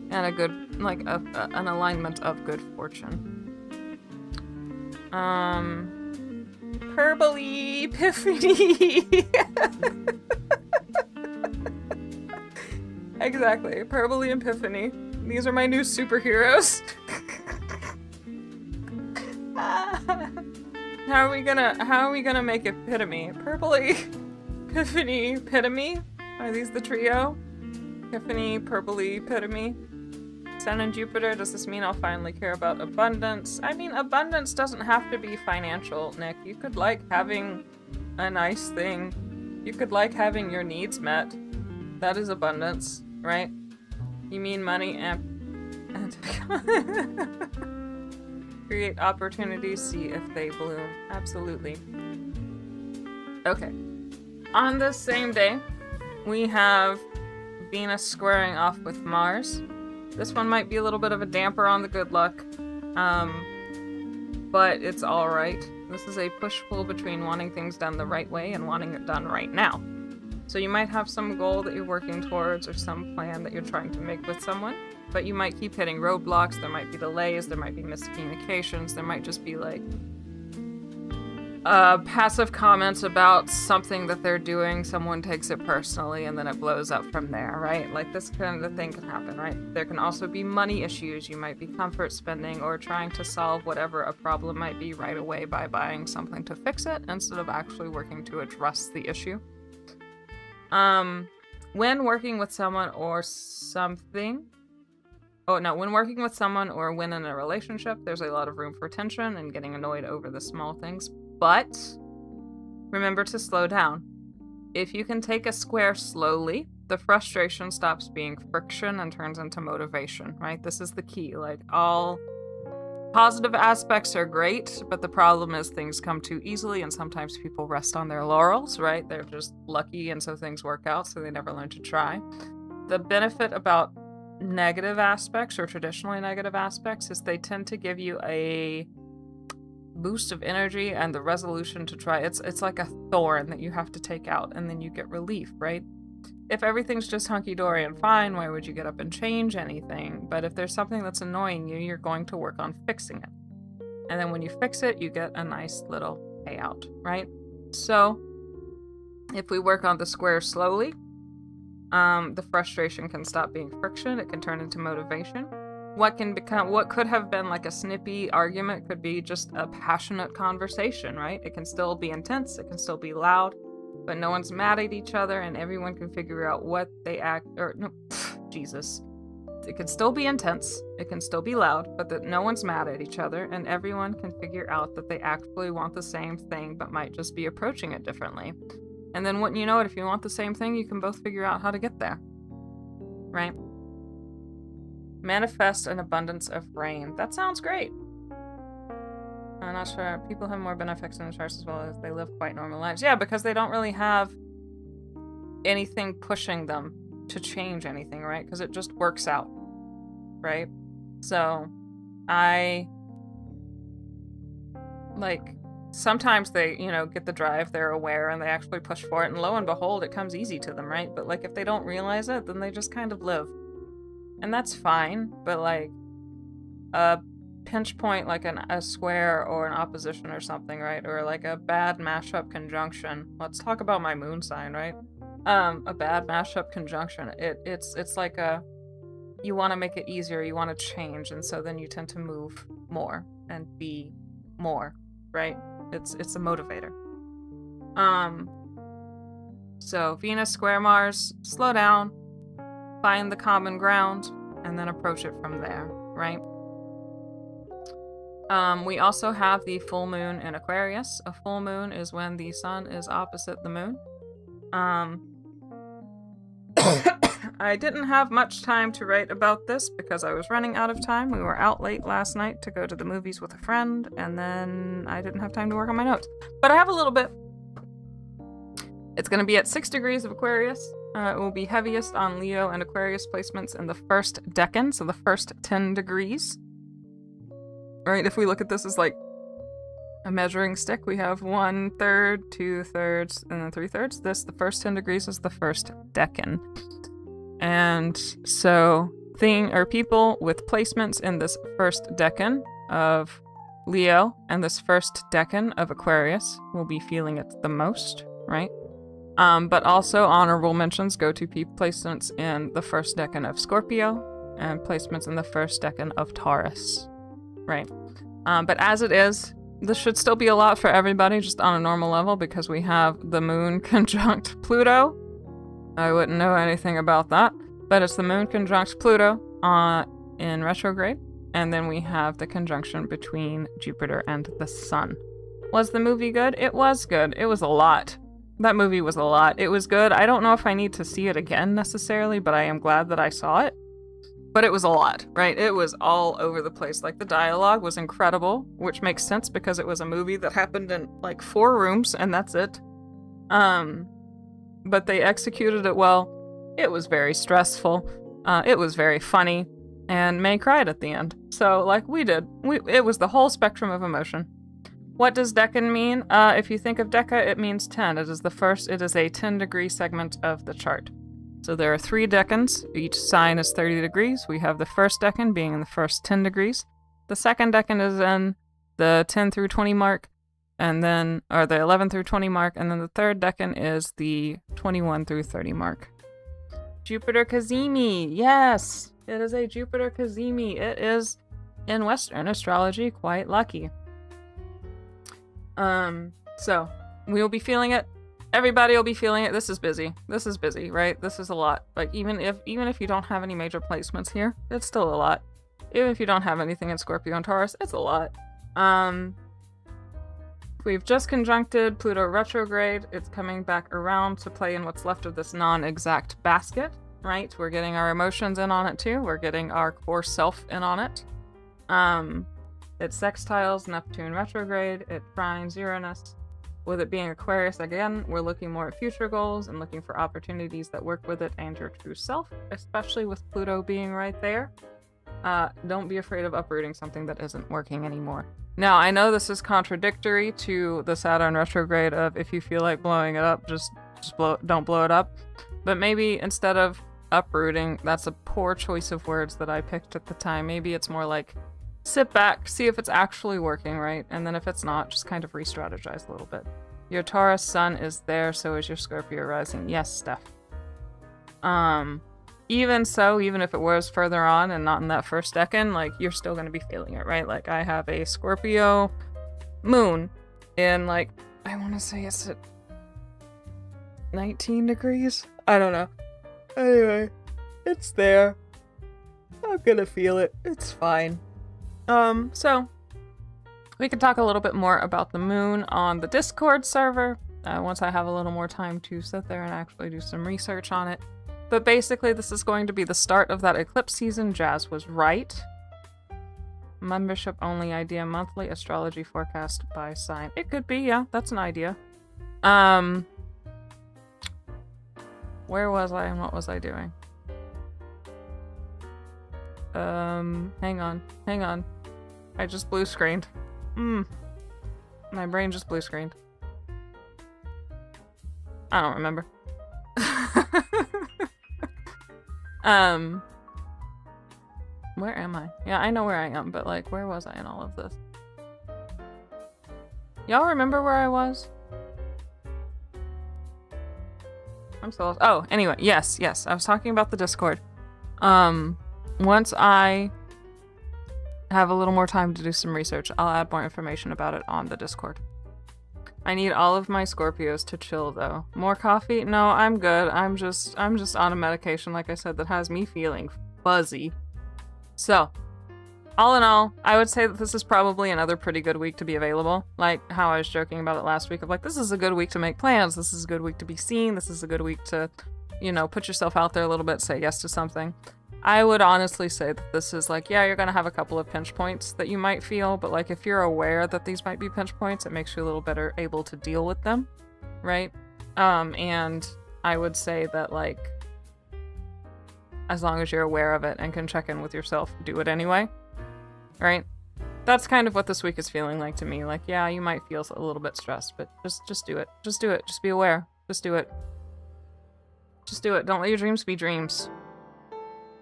and a good, like, an alignment of good fortune. Hyperbole Epiphany! Exactly. Purpley Epiphany. These are my new superheroes. How are we gonna make Epitome? Purpley, Epiphany, Epitome? Are these the trio? Epiphany, Purpley, Epitome? Sun and Jupiter, does this mean I'll finally care about abundance? I mean, abundance doesn't have to be financial, Nick. You could like having a nice thing. You could like having your needs met. That is abundance, right? You mean money and create opportunities, see if they bloom. Absolutely. Okay. On this same day, we have Venus squaring off with Mars. This one might be a little bit of a damper on the good luck, but it's alright. This is a push-pull between wanting things done the right way and wanting it done right now. So you might have some goal that you're working towards or some plan that you're trying to make with someone, but you might keep hitting roadblocks, there might be delays, there might be miscommunications, there might just be like passive comments about something that they're doing, someone takes it personally, and then it blows up from there, right? Like this kind of thing can happen, right? There can also be money issues. You might be comfort spending or trying to solve whatever a problem might be right away by buying something to fix it instead of actually working to address the issue. When working with someone or something... when working with someone or when in a relationship, there's a lot of room for tension and getting annoyed over the small things. But remember to slow down. If you can take a square slowly, the frustration stops being friction and turns into motivation, right? This is the key. Like, all positive aspects are great, but the problem is things come too easily and sometimes people rest on their laurels, right? They're just lucky and so things work out, so they never learn to try. The benefit about negative aspects or traditionally negative aspects is they tend to give you a boost of energy and the resolution to try. It's like a thorn that you have to take out and then you get relief, right? If everything's just hunky-dory and fine, why would you get up and change anything? But if there's something that's annoying you, you're going to work on fixing it. And then when you fix it, you get a nice little payout, right? So if we work on the square slowly, the frustration can stop being friction. It can turn into motivation. What could have been like a snippy argument could be just a passionate conversation, right? It can still be intense. It can still be loud, but no one's mad at each other and everyone can figure out what they Jesus. It can still be intense. It can still be loud, but that no one's mad at each other and everyone can figure out that they actually want the same thing, but might just be approaching it differently. And then wouldn't you know it, if you want the same thing, you can both figure out how to get there. Right? Manifest an abundance of rain. That sounds great. I'm not sure. People have more benefits in the charts as well as they live quite normal lives. Yeah, because they don't really have anything pushing them to change anything, right? Because it just works out. Right? So, sometimes they, get the drive, they're aware, and they actually push for it, and lo and behold, it comes easy to them, right? But, if they don't realize it, then they just kind of live. And that's fine, but, a pinch point, like a square or an opposition or something, right? Or, a bad mashup conjunction. Let's talk about my moon sign, right? A bad mashup conjunction. It's like you want to make it easier, you want to change, and so then you tend to move more and be more, right? It's a motivator. So Venus square Mars, slow down, find the common ground, and then approach it from there, right? We also have the full moon in Aquarius. A full moon is when the sun is opposite the moon. I didn't have much time to write about this because I was running out of time. We were out late last night to go to the movies with a friend, and then I didn't have time to work on my notes. But I have a little bit. It's going to be at 6 degrees of Aquarius. It will be heaviest on Leo and Aquarius placements in the first decan, so the first 10 degrees. Right, if we look at this as like a measuring stick, we have 1/3, 2/3, and then 3/3. The first 10 degrees is the first decan. And so people with placements in this first decan of Leo and this first decan of Aquarius will be feeling it the most, right? But also honorable mentions go to placements in the first decan of Scorpio and placements in the first decan of Taurus. Right. But as it is, this should still be a lot for everybody just on a normal level because we have the moon conjunct Pluto. I wouldn't know anything about that, but it's the moon conjunct Pluto in retrograde. And then we have the conjunction between Jupiter and the sun. Was the movie good? It was good. It was a lot. That movie was a lot. It was good. I don't know if I need to see it again necessarily, but I am glad that I saw it. But it was a lot, right? It was all over the place. Like, the dialogue was incredible, which makes sense because it was a movie that happened in, like, 4 rooms, and that's it. But they executed it well. It was very stressful. It was very funny. And May cried at the end. So, like, we did. It was the whole spectrum of emotion. What does decan mean? If you think of deca, it means 10. It is a 10-degree segment of the chart. So there are 3 decans. Each sign is 30 degrees. We have the first decan being in the first 10 degrees. The second decan is in the 10 through 20 mark, or the 11 through 20 mark, and then the third decan is the 21 through 30 mark. Jupiter Cazimi, yes! It is a Jupiter Cazimi. It is, in Western astrology, quite lucky. So, we'll be feeling it. Everybody will be feeling it. This is busy, right? This is a lot. Like, even if you don't have any major placements here, it's still a lot. Even if you don't have anything in Scorpio and Taurus, it's a lot. We've just conjuncted Pluto retrograde. It's coming back around to play in what's left of this non-exact basket, right? We're getting our emotions in on it too. We're getting our core self in on it. It sextiles Neptune retrograde. It trines Uranus. With it being Aquarius again, we're looking more at future goals and looking for opportunities that work with it and your true self, especially with Pluto being right there. Don't be afraid of uprooting something that isn't working anymore. Now, I know this is contradictory to the Saturn retrograde of if you feel like blowing it up, don't blow it up. But maybe instead of uprooting, that's a poor choice of words that I picked at the time. Maybe it's more like sit back, see if it's actually working, right? And then if it's not, just kind of re-strategize a little bit. Your Taurus sun is there, so is your Scorpio rising. Yes, Steph. Even so, even if it was further on and not in that first decan, like, you're still going to be feeling it, right? Like, I have a Scorpio moon in, like, I want to say it's at 19 degrees? I don't know. Anyway, it's there. I'm gonna feel it. It's fine. So we can talk a little bit more about the moon on the Discord server once I have a little more time to sit there and actually do some research on it. But basically, this is going to be the start of that eclipse season. Jazz was right. Membership only idea, monthly astrology forecast by sign. It could be, yeah, that's an idea. Where was I and what was I doing? Hang on. I just blue screened. My brain just blue screened. I don't remember. Where am I? Yeah, I know where I am, but like, where was I in all of this? Y'all remember where I was? I'm so lost. Oh, anyway, yes. I was talking about the Discord. Once I have a little more time to do some research, I'll add more information about it on the Discord. I need all of my Scorpios to chill, though. More coffee? No, I'm good. I'm just on a medication, like I said, that has me feeling fuzzy. So, all in all, I would say that this is probably another pretty good week to be available. Like how I was joking about it last week of like, this is a good week to make plans. This is a good week to be seen. This is a good week to, put yourself out there a little bit, say yes to something. I would honestly say that this is like, yeah, you're going to have a couple of pinch points that you might feel, but like if you're aware that these might be pinch points, it makes you a little better able to deal with them, right? And I would say that like, as long as you're aware of it and can check in with yourself, do it anyway, right? That's kind of what this week is feeling like to me. Like, yeah, you might feel a little bit stressed, but just do it. Just do it. Just be aware. Just do it. Just do it. Don't let your dreams be dreams.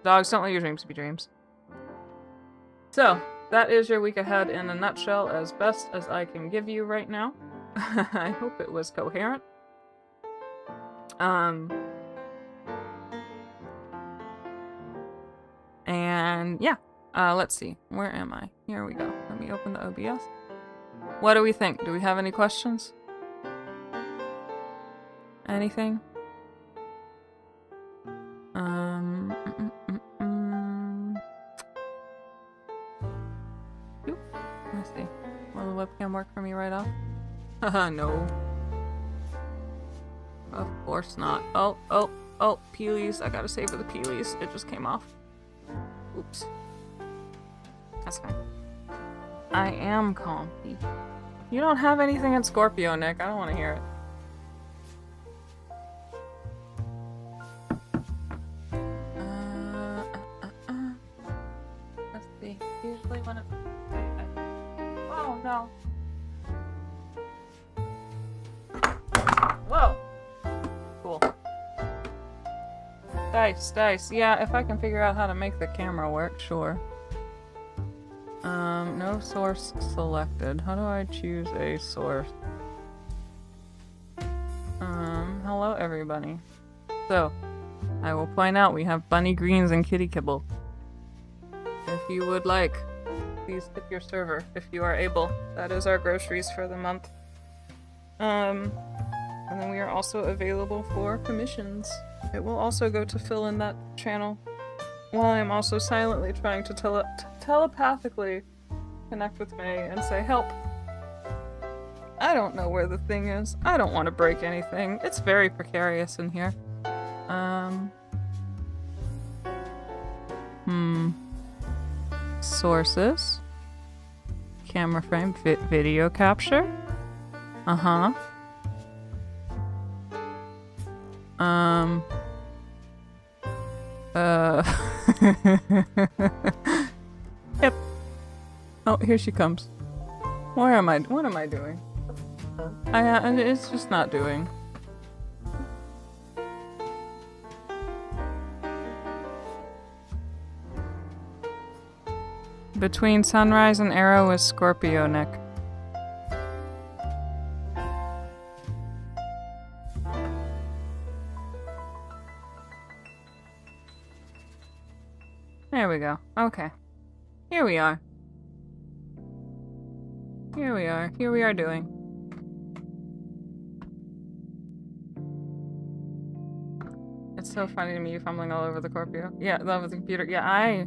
Dogs, don't let your dreams be dreams. So, that is your week ahead in a nutshell, as best as I can give you right now. I hope it was coherent. And yeah, let's see. Where am I? Here we go. Let me open the OBS. What do we think? Do we have any questions? Anything? Oop, let's see. Will the webcam work for me right off? Haha, no. Of course not. Oh, Peelies. I gotta save for the Peelies. It just came off. Oops. That's fine. I am comfy. You don't have anything in Scorpio, Nick. I don't want to hear it. Let's see. Usually when it's... Oh, no. Whoa. Cool. Dice. Yeah, if I can figure out how to make the camera work, sure. No source selected. How do I choose a source? Hello everybody. So, I will point out we have bunny greens and kitty kibble. If you would like, please tip your server if you are able. That is our groceries for the month. And then we are also available for commissions. It will also go to fill in that channel. While I'm also silently trying to telepathically connect with May and say, help. I don't know where the thing is. I don't want to break anything. It's very precarious in here. Sources. Camera frame. Video capture. Yep. Oh, here she comes. Where am I? What am I doing? It's just not doing. Between sunrise and arrow is Scorpio, Nick. There we go. Okay. Here we are. Here we are doing. It's so funny to me you fumbling all over the Scorpio. Yeah, love with the computer. Yeah, I.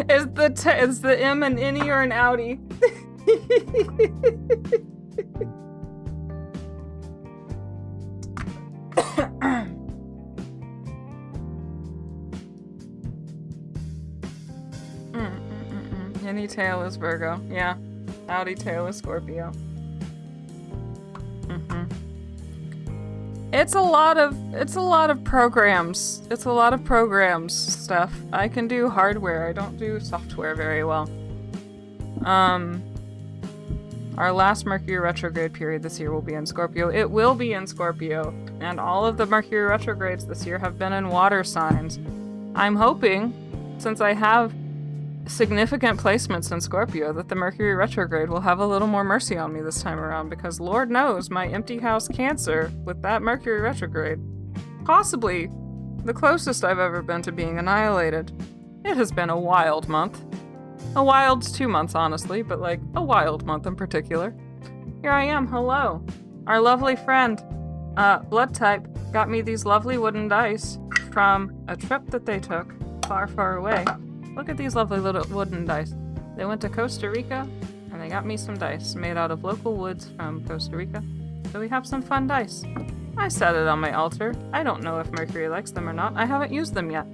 Is the M an innie or an outie? Any tail is Virgo. Yeah. Outie tail is Scorpio. It's a lot of programs. It's a lot of programs stuff. I can do hardware. I don't do software very well. Our last Mercury retrograde period this year will be in Scorpio. It will be in Scorpio. And all of the Mercury retrogrades this year have been in water signs. I'm hoping, since I have significant placements in Scorpio, that the Mercury retrograde will have a little more mercy on me this time around, because Lord knows my empty house Cancer with that Mercury retrograde, possibly the closest I've ever been to being annihilated. It has been a wild month. A wild 2 months, honestly, but like a wild month in particular. Here I am, hello. Our lovely friend, Blood Type, got me these lovely wooden dice from a trip that they took far, far away. Look at these lovely little wooden dice. They went to Costa Rica, and they got me some dice made out of local woods from Costa Rica. So we have some fun dice. I set it on my altar. I don't know if Mercury likes them or not. I haven't used them yet.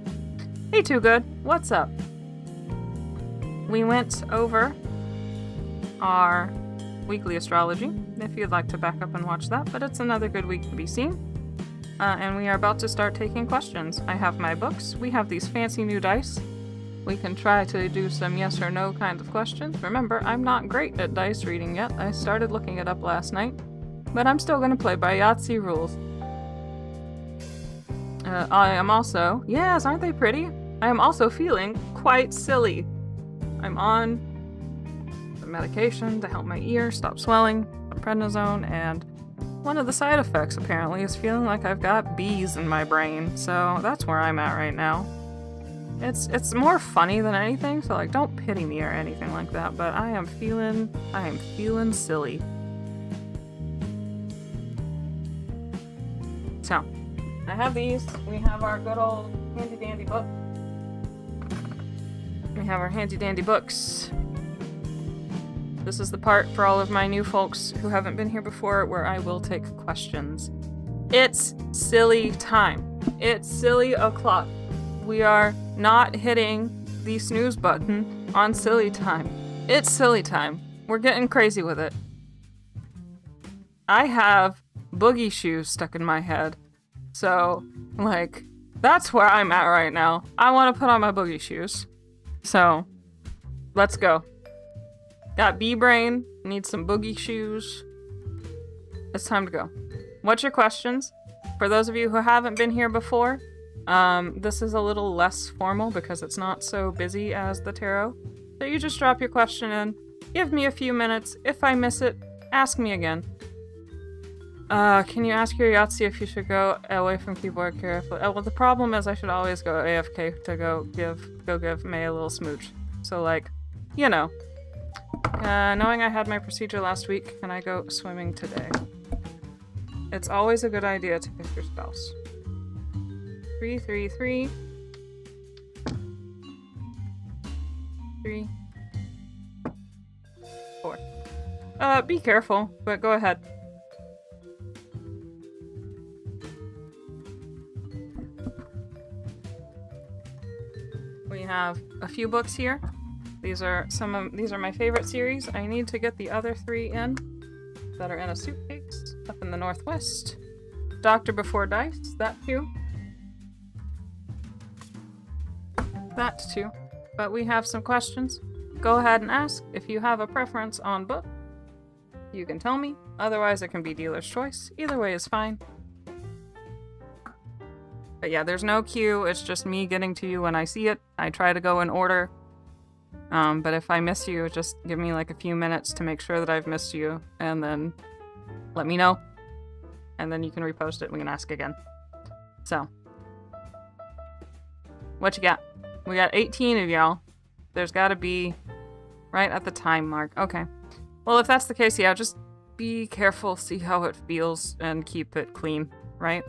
Hey, Too Good. What's up? We went over our weekly astrology, if you'd like to back up and watch that, but it's another good week to be seen. And we are about to start taking questions. I have my books. We have these fancy new dice. We can try to do some yes or no kind of questions. Remember, I'm not great at dice reading yet. I started looking it up last night, but I'm still going to play by Yahtzee rules. I am also... Yes, aren't they pretty? I am also feeling quite silly. I'm on the medication to help my ear stop swelling, prednisone, and one of the side effects, apparently, is feeling like I've got bees in my brain, so that's where I'm at right now. It's more funny than anything, so, like, don't pity me or anything like that, but I am feeling silly. So, I have these. We have our good old handy-dandy book. We have our handy-dandy books. This is the part for all of my new folks who haven't been here before where I will take questions. It's silly time. It's silly o'clock. We are not hitting the snooze button on silly time. It's silly time. We're getting crazy with it. I have boogie shoes stuck in my head. So, like, that's where I'm at right now. I want to put on my boogie shoes. So, let's go. Got bee brain, need some boogie shoes. It's time to go. What's your questions? For those of you who haven't been here before, this is a little less formal because it's not so busy as the tarot. So you just drop your question in, give me a few minutes. If I miss it, ask me again. Can you ask your Yahtzee if you should go away from keyboard carefully? Oh, well, the problem is I should always go AFK to go give May a little smooch. So, like, you know. Knowing I had my procedure last week, can I go swimming today? It's always a good idea to pick your spouse. 3, 3, 3. 3. 4. Be careful, but go ahead. We have a few books here. These are my favorite series. I need to get the other 3 in that are in a suitcase up in the Northwest. Doctor Before Dice, that too. That too. But we have some questions. Go ahead and ask. If you have a preference on book, you can tell me. Otherwise, it can be dealer's choice. Either way is fine. But yeah, there's no cue. It's just me getting to you when I see it. I try to go in order. But if I miss you, just give me like a few minutes to make sure that I've missed you, and then let me know. And then you can repost it and we can ask again. So, what you got? We got 18 of y'all. There's gotta be right at the time mark. Okay. Well, if that's the case, yeah, just be careful, see how it feels, and keep it clean, right?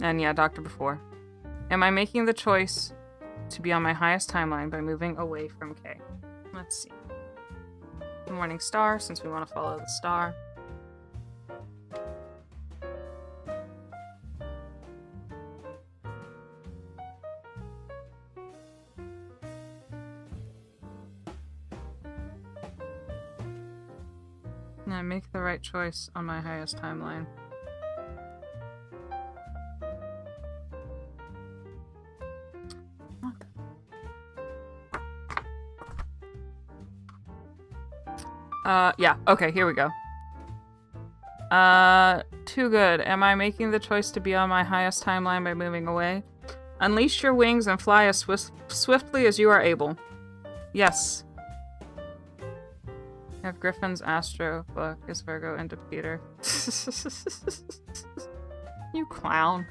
And yeah, Doctor Before. Am I making the choice to be on my highest timeline by moving away from K? Let's see. Morning Star, since we want to follow the star. And I make the right choice on my highest timeline. Yeah, okay, here we go. Too good. Am I making the choice to be on my highest timeline by moving away? Unleash your wings and fly as swiftly as you are able. Yes. If Griffin's Astro book is Virgo into Peter. You clown.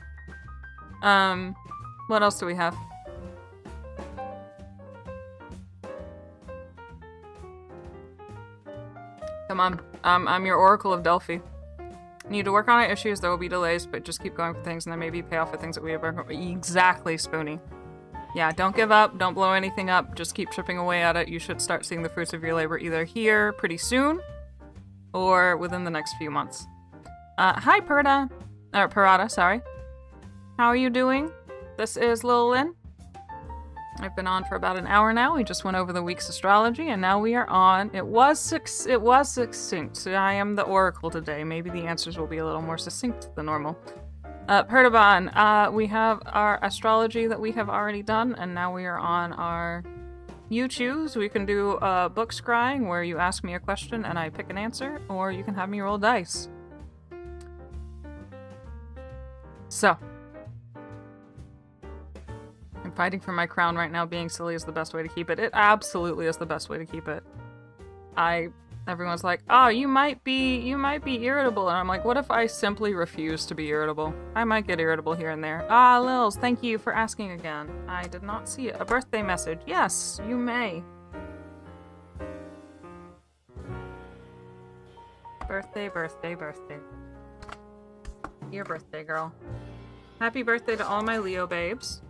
What else do we have? Come on. I'm your Oracle of Delphi. Need to work on our issues, there will be delays, but just keep going for things and then maybe pay off for things that we have. Exactly, Spoonie. Yeah, don't give up, don't blow anything up, just keep chipping away at it. You should start seeing the fruits of your labor either here pretty soon or within the next few months. Hi, Parada, sorry. How are you doing? This is Lil Lynn. I've been on for about an hour now. We just went over the week's astrology, and now we are on. It was succinct. So I am the oracle today. Maybe the answers will be a little more succinct than normal. Pertaban, we have our astrology that we have already done, and now we are on our You Choose. We can do book scrying, where you ask me a question and I pick an answer, or you can have me roll dice. So, I'm fighting for my crown right now. Being silly is the best way to keep it. It absolutely is the best way to keep it. I Everyone's like, oh, you might be irritable. And I'm like, what if I simply refuse to be irritable? I might get irritable here and there. Ah, Lils, thank you for asking again. I did not see it. A birthday message. Yes, you may. Birthday, birthday, birthday. Your birthday, girl. Happy birthday to all my Leo babes.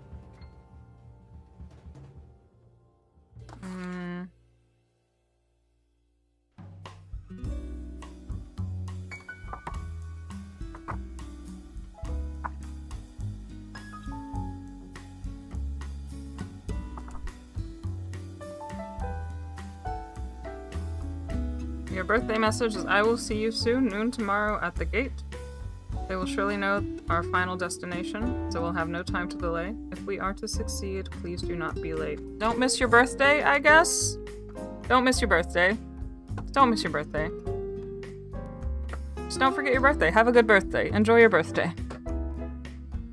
Your birthday message is, I will see you soon, noon tomorrow at the gate. They will surely know our final destination, so we'll have no time to delay. If we are to succeed, please do not be late. Don't miss your birthday, I guess? Don't miss your birthday. Don't miss your birthday. Just don't forget your birthday. Have a good birthday. Enjoy your birthday.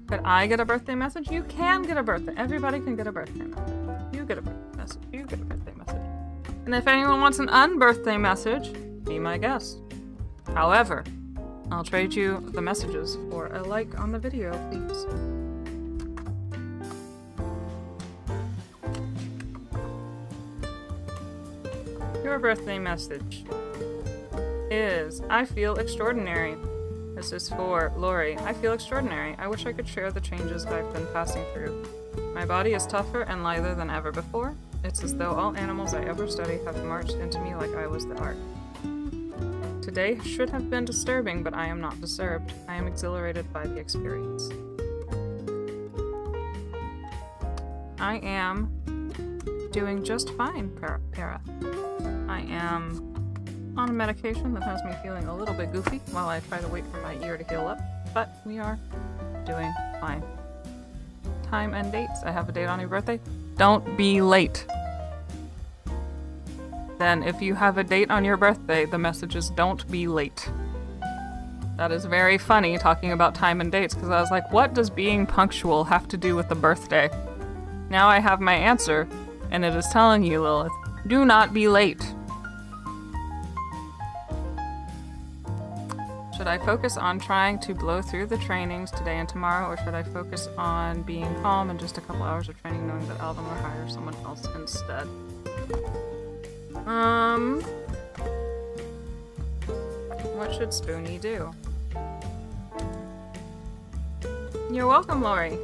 Could I get a birthday message? You can get a birthday. Everybody can get a birthday message. You get a birthday message. You get a birthday message. And if anyone wants an unbirthday message, be my guest. However, I'll trade you the messages for a like on the video, please. Your birthday message is, I feel extraordinary. This is for Lori. I feel extraordinary. I wish I could share the changes I've been passing through. My body is tougher and lither than ever before. It's as though all animals I ever studied have marched into me like I was the art. Today should have been disturbing, but I am not disturbed. I am exhilarated by the experience. I am doing just fine, Para. I am on a medication that has me feeling a little bit goofy while I try to wait for my ear to heal up, but we are doing fine. Time and dates. I have a date on your birthday. Don't be late. Then if you have a date on your birthday, the message is don't be late. That is very funny talking about time and dates, because I was like, what does being punctual have to do with the birthday? Now I have my answer, and it is telling you, Lilith, do not be late. Should I focus on trying to blow through the trainings today and tomorrow, or should I focus on being calm and just a couple hours of training knowing that Alvin will hire someone else instead? What should Spoonie do? You're welcome, Lori.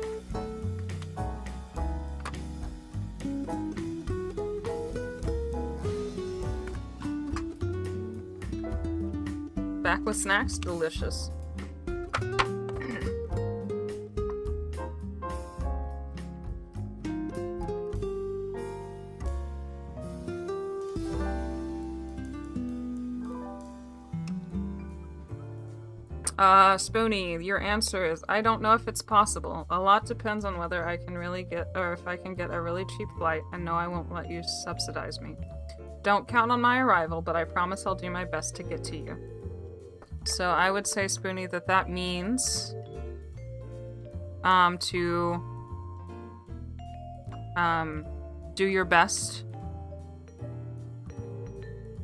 Back with snacks? Delicious. Spoonie, your answer is, I don't know if it's possible. A lot depends on whether I can really get, or if I can get a really cheap flight, and no, I won't let you subsidize me. Don't count on my arrival, but I promise I'll do my best to get to you. So I would say, Spoonie, that means to do your best.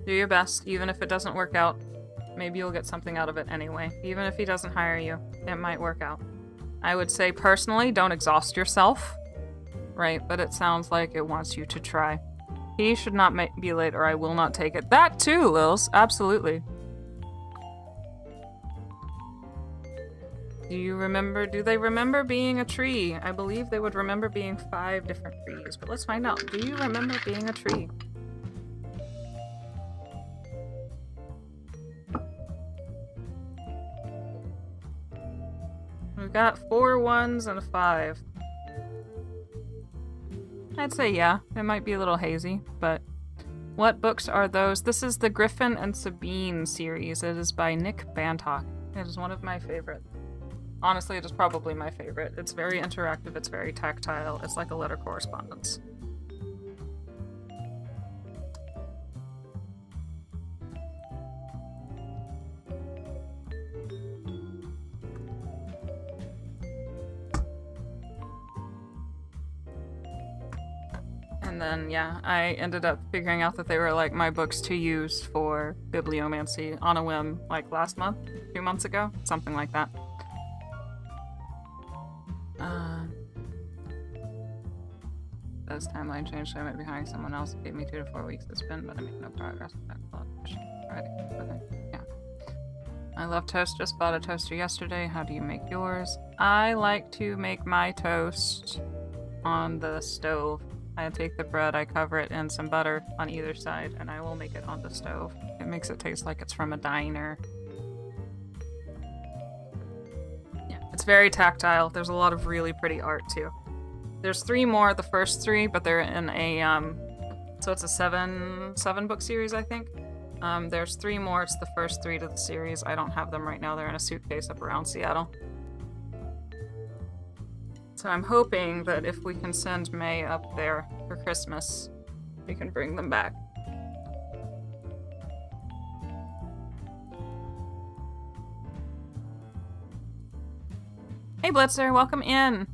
Do your best, even if it doesn't work out. Maybe you'll get something out of it anyway. Even if he doesn't hire you, it might work out. I would say, personally, don't exhaust yourself. Right, but it sounds like it wants you to try. He should not be late, or I will not take it. That too, Lils. Absolutely. Do they remember being a tree? I believe they would remember being 5 different trees, but let's find out. Do you remember being a tree? We've got 4 1s and a 5. I'd say yeah, it might be a little hazy, but what books are those? This is the Griffin and Sabine series. It is by Nick Bantock. It is one of my favorites. Honestly, it is probably my favorite. It's very interactive, it's very tactile, it's like a letter correspondence. And then, yeah, I ended up figuring out that they were, like, my books to use for bibliomancy on a whim, like, last month, 2 months ago, something like that. As timeline changed, so I might be hiring someone else. It gave me 2 to 4 weeks to spin, but I made no progress with that Friday. Okay, yeah. I love toast. Just bought a toaster yesterday. How do you make yours? I like to make my toast on the stove. I take the bread, I cover it in some butter on either side, and I will make it on the stove. It makes it taste like it's from a diner. Yeah, it's very tactile. There's a lot of really pretty art, too. There's 3 more, the first 3, but they're in a, so it's a 7 book series, I think. There's 3 more, it's the first 3 to the series. I don't have them right now, they're in a suitcase up around Seattle. So I'm hoping that if we can send May up there for Christmas, we can bring them back. Hey Blitzer, welcome in!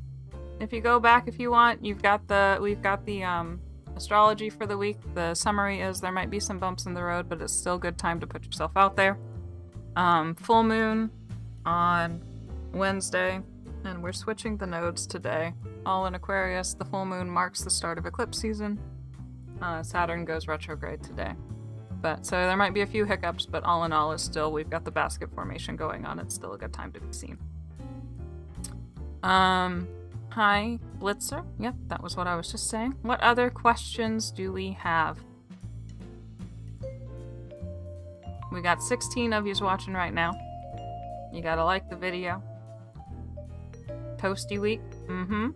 If you go back if you want, we've got the astrology for the week. The summary is there might be some bumps in the road, but it's still a good time to put yourself out there. Full moon on Wednesday, and we're switching the nodes today. All in Aquarius, the full moon marks the start of eclipse season. Saturn goes retrograde today. So there might be a few hiccups, but all in all, we've got the basket formation going on. It's still a good time to be seen. Hi, Blitzer. Yep, that was what I was just saying. What other questions do we have? We got 16 of yous watching right now. You gotta like the video. Toasty week. Mm-hmm.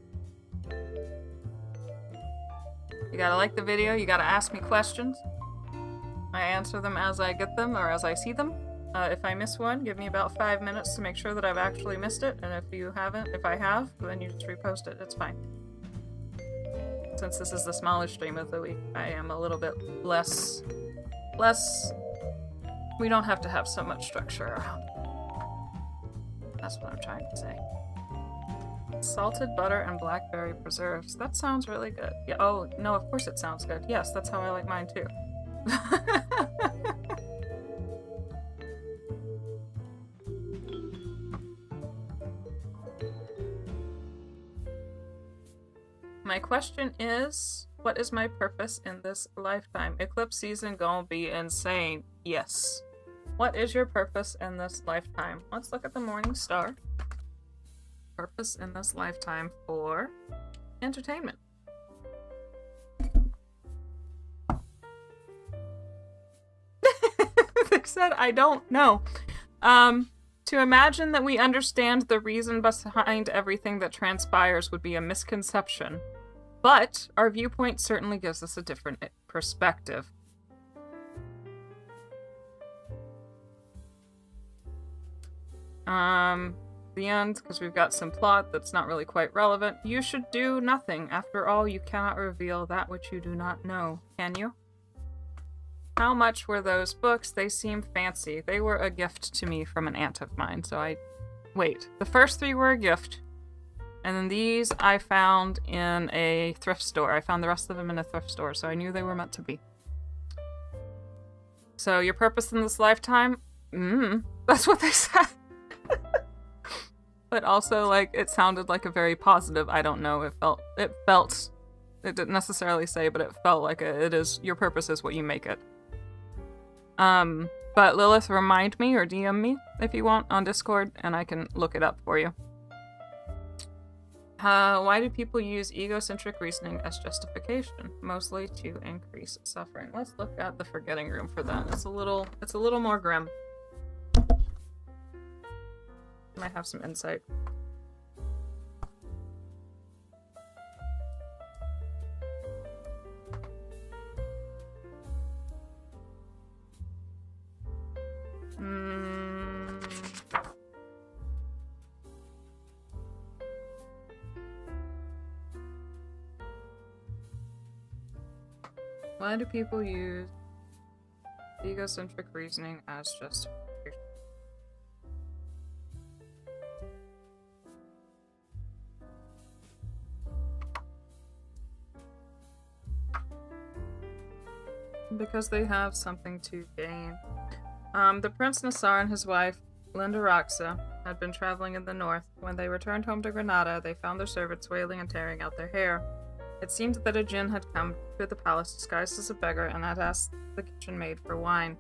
You gotta like the video. You gotta ask me questions. I answer them as I get them or as I see them. If I miss one, give me about 5 minutes to make sure that I've actually missed it. And if I have, then you just repost it. It's fine. Since this is the smaller stream of the week, I am a little bit less... We don't have to have so much structure around. That's what I'm trying to say. Salted butter and blackberry preserves. That sounds really good. Yeah. Oh, no, of course it sounds good. Yes, that's how I like mine too. My question is, what is my purpose in this lifetime? Eclipse season gonna be insane. Yes. What is your purpose in this lifetime? Let's look at the morning star. Purpose in this lifetime for entertainment. They said, I don't know. To imagine that we understand the reason behind everything that transpires would be a misconception. But our viewpoint certainly gives us a different perspective. The end, because we've got some plot that's not really quite relevant. You should do nothing. After all, you cannot reveal that which you do not know, can you? How much were those books? They seem fancy. They were a gift to me from an aunt of mine, so Wait, the first 3 were a gift. And then these I found in a thrift store. I found the rest of them in a thrift store, so I knew they were meant to be. So, your purpose in this lifetime? That's what they said. But also, like, it sounded like a very positive, I don't know, it didn't necessarily say, but it felt like it is, your purpose is what you make it. But Lilith, remind me or DM me if you want on Discord, and I can look it up for you. Why do people use egocentric reasoning as justification? Mostly to increase suffering. Let's look at the forgetting room for that. It's a little more grim. Might have some insight. Why do people use egocentric reasoning as justification? Because they have something to gain. The Prince Nassar and his wife, Linda Roxa, had been traveling in the north. When they returned home to Granada, they found their servants wailing and tearing out their hair. It seemed that a djinn had come to the palace disguised as a beggar and had asked the kitchen maid for wine.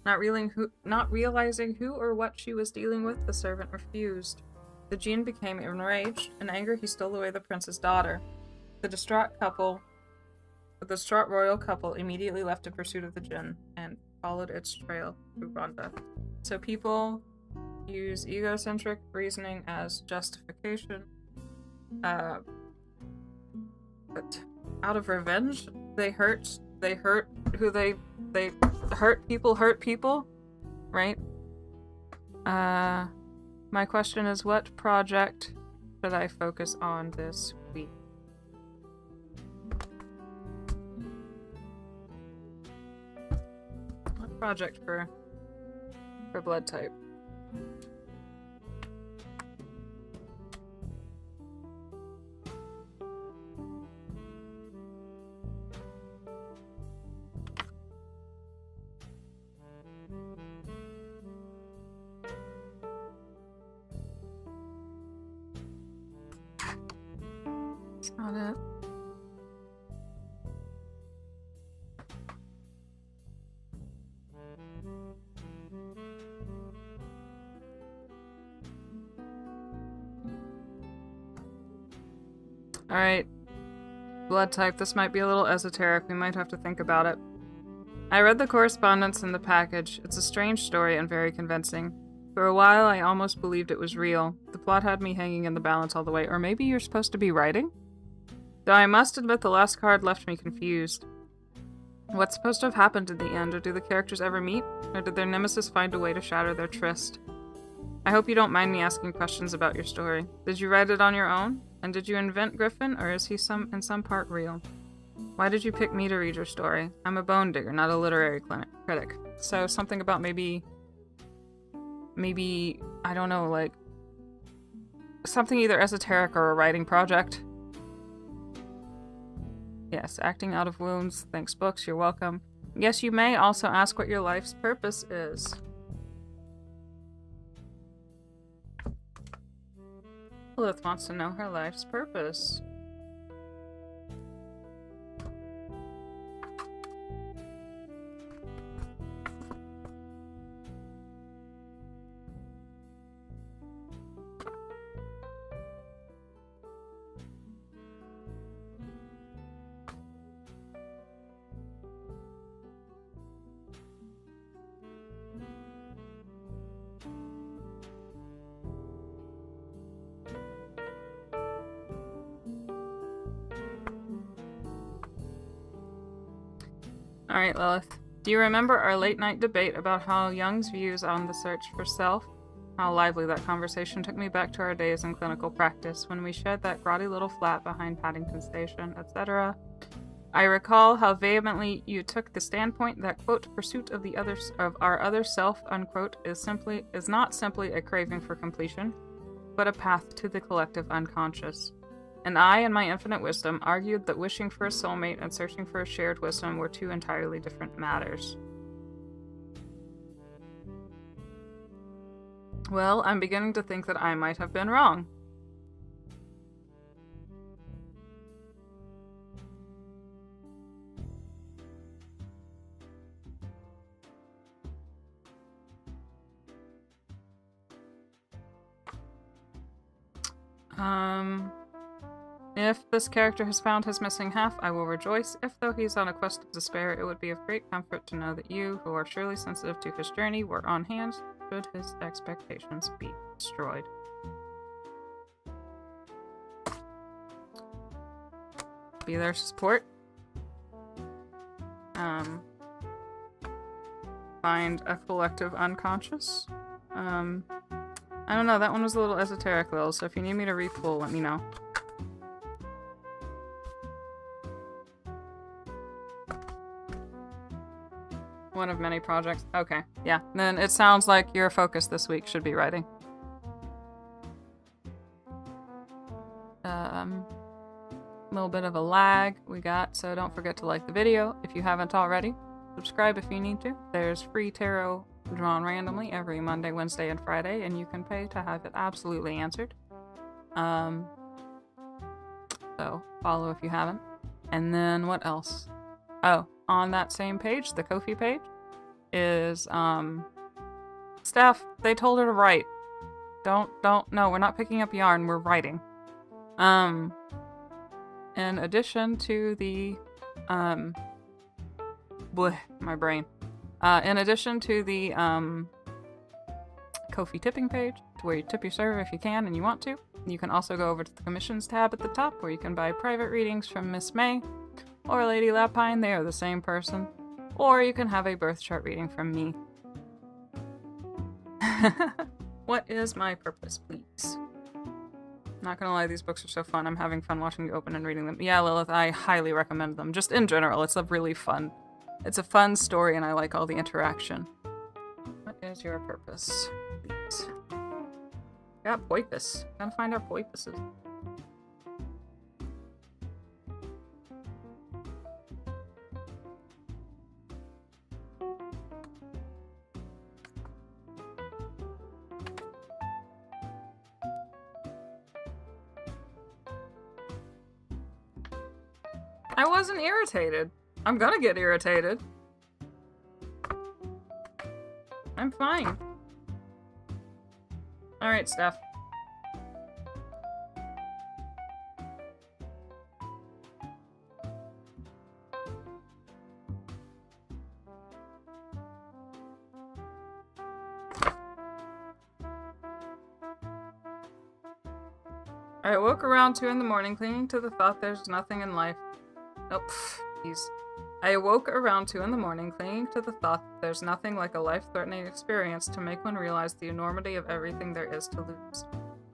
Not realizing who or what she was dealing with, the servant refused. The djinn became enraged. In anger, he stole away the prince's daughter. The distraught royal couple immediately left in pursuit of the djinn and followed its trail through Rwanda. So people use egocentric reasoning as justification. But out of revenge, they hurt people, right? My question is, what project should I focus on this week? What project for blood type? Not it. Alright. Blood type. This might be a little esoteric. We might have to think about it. I read the correspondence in the package. It's a strange story and very convincing. For a while, I almost believed it was real. The plot had me hanging in the balance all the way. Or maybe you're supposed to be writing? Though I must admit the last card left me confused. What's supposed to have happened in the end, or do the characters ever meet? Or did their nemesis find a way to shatter their tryst? I hope you don't mind me asking questions about your story. Did you write it on your own? And did you invent Griffin, or is he in some part real? Why did you pick me to read your story? I'm a bone digger, not a literary critic. So something about maybe, I don't know, like, something either esoteric or a writing project. Yes, acting out of wounds. Thanks, books. You're welcome. Yes, you may also ask what your life's purpose is. Lilith wants to know her life's purpose. Alright, Lilith. Do you remember our late-night debate about how Jung's views on the search for self? How lively that conversation took me back to our days in clinical practice, when we shared that grotty little flat behind Paddington Station, etc. I recall how vehemently you took the standpoint that, quote, pursuit of our other self, unquote, is not simply a craving for completion, but a path to the collective unconscious. And I, in my infinite wisdom, argued that wishing for a soulmate and searching for a shared wisdom were two entirely different matters. Well, I'm beginning to think that I might have been wrong. If this character has found his missing half, I will rejoice. If, though he is on a quest of despair, it would be of great comfort to know that you, who are surely sensitive to his journey, were on hand should his expectations be destroyed. Be there to support. Find a collective unconscious. I don't know, that one was a little esoteric, Lil, so if you need me to repull, let me know. One of many projects. Okay, yeah. Then it sounds like your focus this week should be writing. Little bit of a lag we got, so don't forget to like the video if you haven't already. Subscribe if you need to. There's free tarot drawn randomly every Monday, Wednesday, and Friday, and you can pay to have it absolutely answered. So follow if you haven't. And then what else? Oh, on that same page, the Ko-fi page, is Steph, they told her to write. No, we're not picking up yarn, we're writing. In addition to the my brain. In addition to the Ko-fi tipping page, where you tip your server if you can and you want to. You can also go over to the commissions tab at the top, where you can buy private readings from Miss May or Lady Lapine. They are the same person. Or you can have a birth chart reading from me. What is my purpose, please? Not gonna lie, these books are so fun. I'm having fun watching you open and reading them. Yeah, Lilith, I highly recommend them. Just in general, it's a really fun. It's a fun story, and I like all the interaction. What is your purpose, please? Got Poipus. Gotta find our Poipuses. I wasn't irritated. I'm gonna get irritated. I'm fine. Alright, Steph. I woke around 2 in the morning, clinging to the thought there's nothing in life. Nope, jeez. I awoke around 2 in the morning, clinging to the thought that there's nothing like a life-threatening experience to make one realize the enormity of everything there is to lose.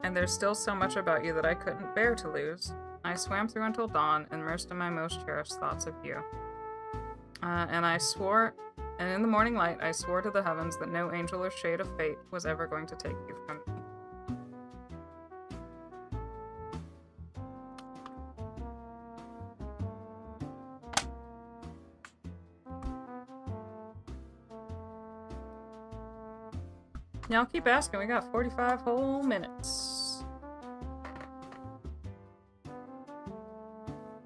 And there's still so much about you that I couldn't bear to lose. I swam through until dawn, immersed in my most cherished thoughts of you. And in the morning light, I swore to the heavens that no angel or shade of fate was ever going to take you from me. Yeah, I'll keep asking. We got 45 whole minutes.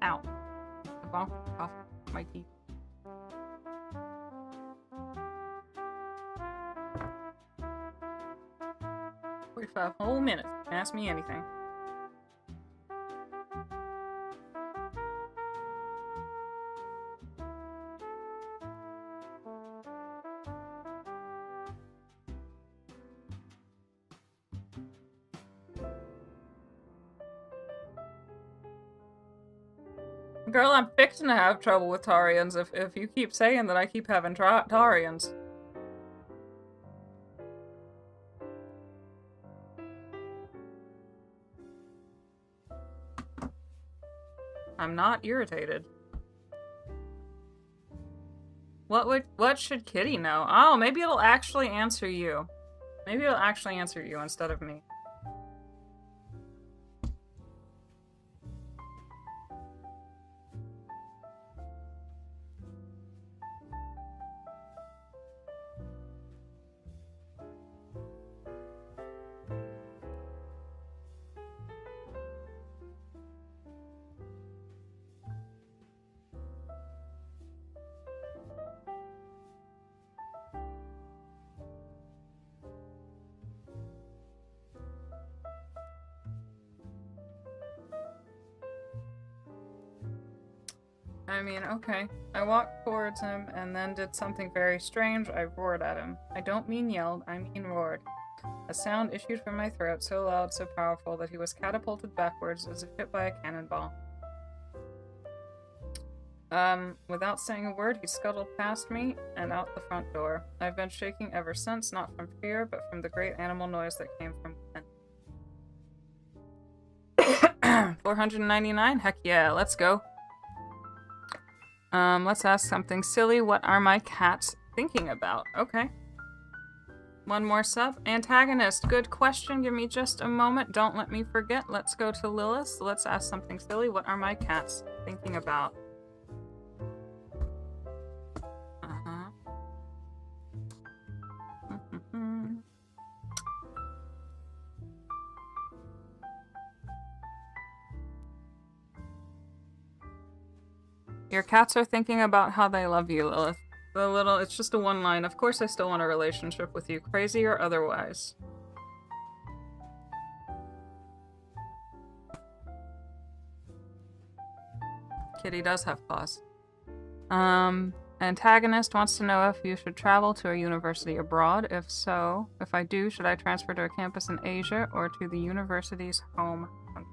Ow. I bonked off my teeth. "45 whole minutes. Ask me anything." Girl, I'm fixing to have trouble with Tarians if you keep saying that I keep having Tarians. I'm not irritated. What should Kitty know? Oh, maybe it'll actually answer you. Maybe it'll actually answer you instead of me. I mean, okay. I walked towards him and then did something very strange. I roared at him. I don't mean yelled, I mean roared. A sound issued from my throat, so loud, so powerful, that he was catapulted backwards as if hit by a cannonball. Without saying a word, he scuttled past me and out the front door. I've been shaking ever since, not from fear, but from the great animal noise that came from within. 499? Heck yeah, let's go. Let's ask something silly. What are my cats thinking about? Okay. One more sub. Antagonist, good question. Give me just a moment. Don't let me forget. Let's go to Lilith. Let's ask something silly. What are my cats thinking about? Uh-huh. Your cats are thinking about how they love you, Lilith. It's just a one line. Of course I still want a relationship with you, crazy or otherwise. Kitty does have claws. Antagonist wants to know if you should travel to a university abroad. If so, if I do, should I transfer to a campus in Asia or to the university's home country?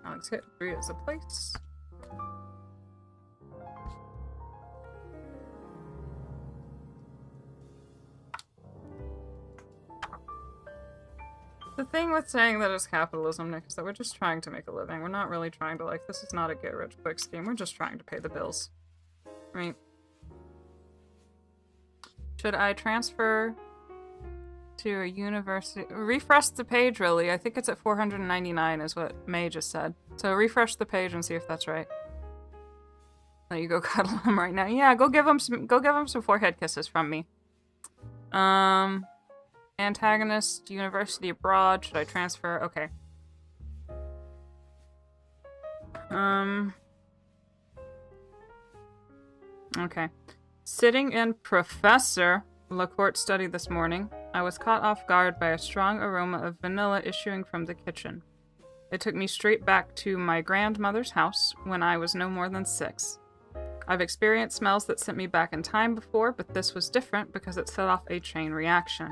Alex hit 3 as a place. The thing with saying that it's capitalism, Nick, is that we're just trying to make a living. We're not really trying to, like, this is not a get-rich-quick scheme. We're just trying to pay the bills. Right? Should I transfer to a university? Refresh the page, really. I think it's at 499 is what May just said. So refresh the page and see if that's right. Let you go cuddle him right now. Yeah, go give him some forehead kisses from me. Antagonist, university abroad. Should I transfer? Okay. Okay. Sitting in Professor Lacourte's study this morning, I was caught off guard by a strong aroma of vanilla issuing from the kitchen. It took me straight back to my grandmother's house when I was no more than 6. I've experienced smells that sent me back in time before, but this was different because it set off a chain reaction.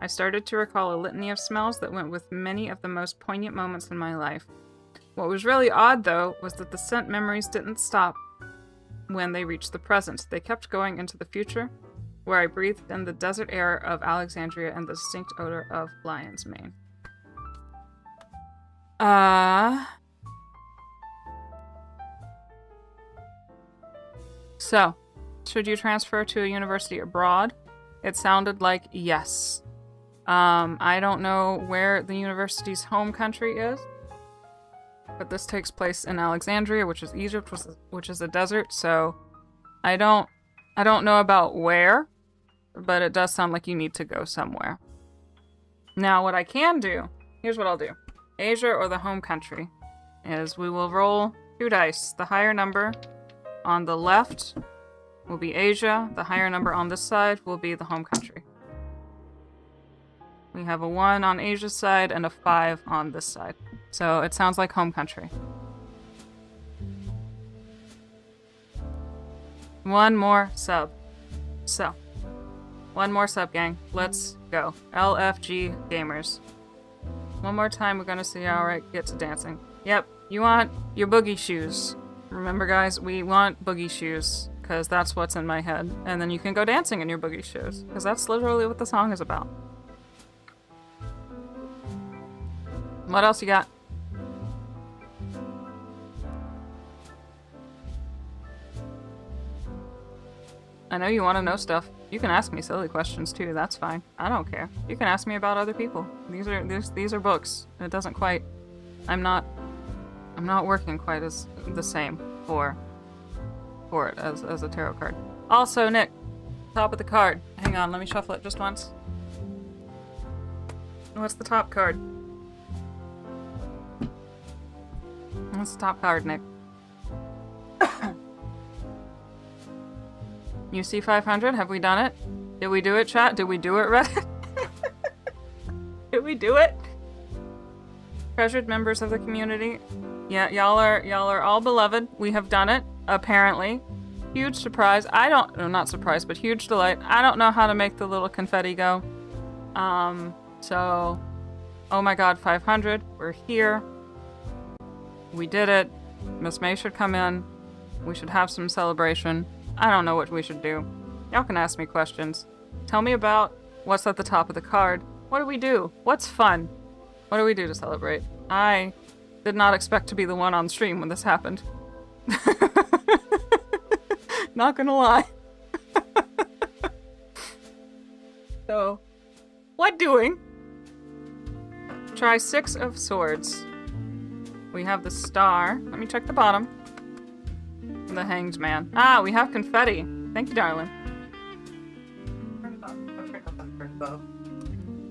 I started to recall a litany of smells that went with many of the most poignant moments in my life. What was really odd, though, was that the scent memories didn't stop when they reached the present. They kept going into the future, where I breathed in the desert air of Alexandria and the distinct odor of lion's mane. So, should you transfer to a university abroad? It sounded like yes. I don't know where the university's home country is, but this takes place in Alexandria, which is Egypt, which is a desert, so I don't know about where, but it does sound like you need to go somewhere. Now, what I can do, here's what I'll do. Asia or the home country is we will roll 2 dice. The higher number on the left will be Asia. The higher number on this side will be the home country. We have a 1 on Asia's side and a 5 on this side. So it sounds like home country. 1 more sub. So, 1 more sub, gang. Let's go. LFG gamers. 1 more time, we're gonna see how I get to dancing. Yep, you want your boogie shoes. Remember, guys, we want boogie shoes, because that's what's in my head. And then you can go dancing in your boogie shoes, because that's literally what the song is about. What else you got? I know you want to know stuff. You can ask me silly questions too, that's fine. I don't care. You can ask me about other people. These are books. It doesn't quite... I'm not working quite as the same for it as a tarot card. Also, Nick, top of the card. Hang on, let me shuffle it just once. What's the top card? What's the top card, Nick? UC 500, have we done it? Did we do it, chat? Did we do it, Reddit? Did we do it? Treasured members of the community. Yeah, y'all are all beloved. We have done it, apparently. Huge surprise. Not surprise, but huge delight. I don't know how to make the little confetti go. So, oh my god, 500. We're here. We did it. Miss May should come in. We should have some celebration. I don't know what we should do. Y'all can ask me questions. Tell me about what's at the top of the card. What do we do? What's fun? What do we do to celebrate? I did not expect to be the one on stream when this happened. Not gonna lie. So, what doing? Try 6 of swords. We have the star. Let me check the bottom. The hanged man. Ah, we have confetti. Thank you, darling.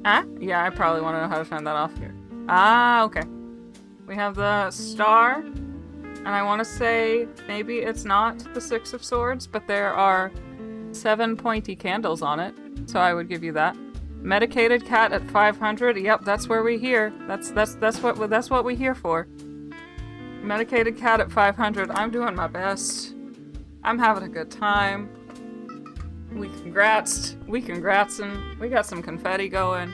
Ah? Yeah, I probably want to know how to turn that off here. Ah, okay. We have the star. And I want to say maybe it's not the Six of Swords, but there are 7 pointy candles on it, so I would give you that. Medicated cat at 500. Yep, that's where we here. That's what we here for. Medicated cat at 500. I'm doing my best. I'm having a good time. We congrats, and we got some confetti going.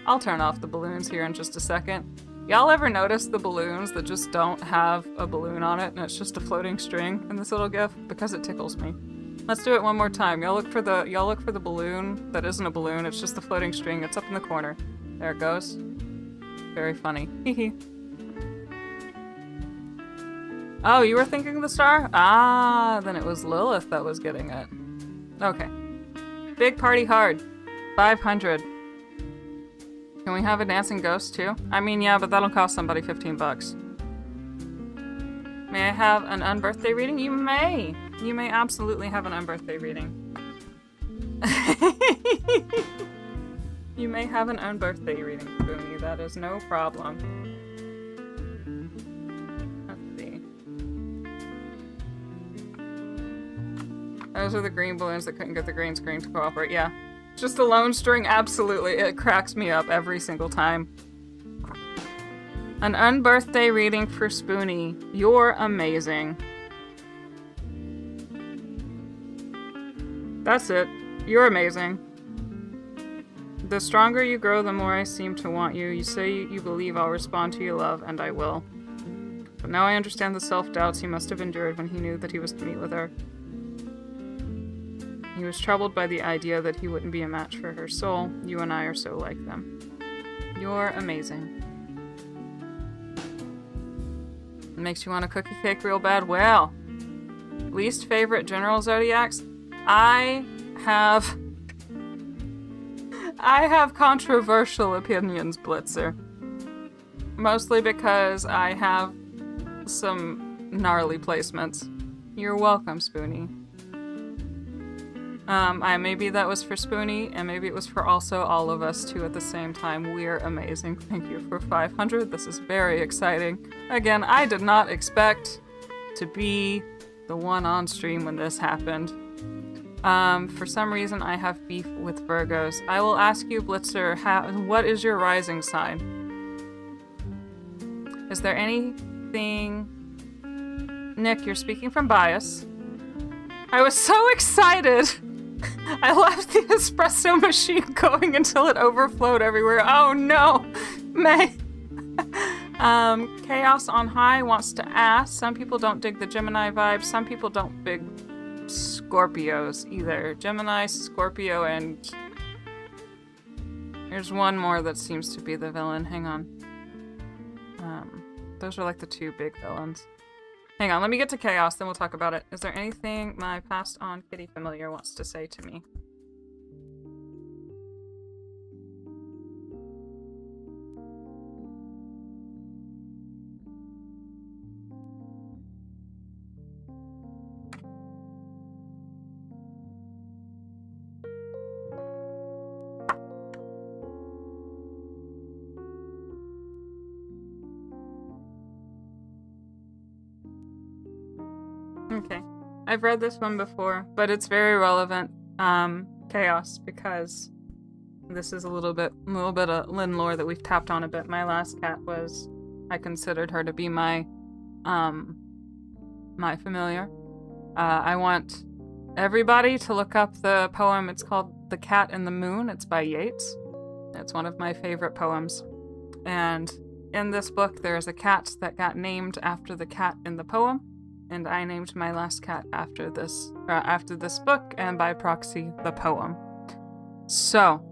I'll turn off the balloons here in just a second. Y'all ever notice the balloons that just don't have a balloon on it and it's just a floating string in this little GIF? Because it tickles me. Let's do it one more time. Y'all look for the balloon that isn't a balloon, it's just the floating string. It's up in the corner. There it goes. Very funny. Hehe. Oh, you were thinking the star? Ah, then it was Lilith that was getting it. Okay. Big party hard. 500. Can we have a dancing ghost too? I mean, yeah, but that'll cost somebody 15 bucks. May I have an unbirthday reading? You may! You may absolutely have an unbirthday reading. You may have an unbirthday reading, Booney. That is no problem. Let's see. Those are the green balloons that couldn't get the green screen to cooperate. Yeah. Just a lone string, absolutely. It cracks me up every single time. An unbirthday reading for Spoonie. You're amazing. That's it. You're amazing. The stronger you grow, the more I seem to want you. You say you believe I'll respond to your love, and I will. But now I understand the self-doubts he must have endured when he knew that he was to meet with her. He was troubled by the idea that he wouldn't be a match for her soul. You and I are so like them. You're amazing. It makes you want a cookie cake real bad. Well, least favorite general zodiacs? I have controversial opinions, Blitzer. Mostly because I have some gnarly placements. You're welcome, Spoonie. Maybe that was for Spoonie, and maybe it was for also all of us too at the same time. We're amazing. Thank you for 500. This is very exciting. Again, I did not expect to be the one on stream when this happened. For some reason, I have beef with Virgos. I will ask you, Blitzer, what is your rising sign? Is there anything... Nick, you're speaking from bias. I was so excited! I left the espresso machine going until it overflowed everywhere. Oh no! May. Chaos on High wants to ask. Some people don't dig the Gemini vibe. Some people don't dig Scorpios either. Gemini, Scorpio, and... There's one more that seems to be the villain. Hang on. Those are like the two big villains. Hang on, let me get to Chaos, then we'll talk about it. Is there anything my passed on kitty familiar wants to say to me? Okay. I've read this one before, but it's very relevant, Chaos, because this is a little bit of Lynn lore that we've tapped on a bit. My last cat was, I considered her to be my familiar. I want everybody to look up the poem. It's called The Cat in the Moon. It's by Yeats. It's one of my favorite poems. And in this book, there's a cat that got named after the cat in the poem. And I named my last cat after this book, and by proxy, the poem. So,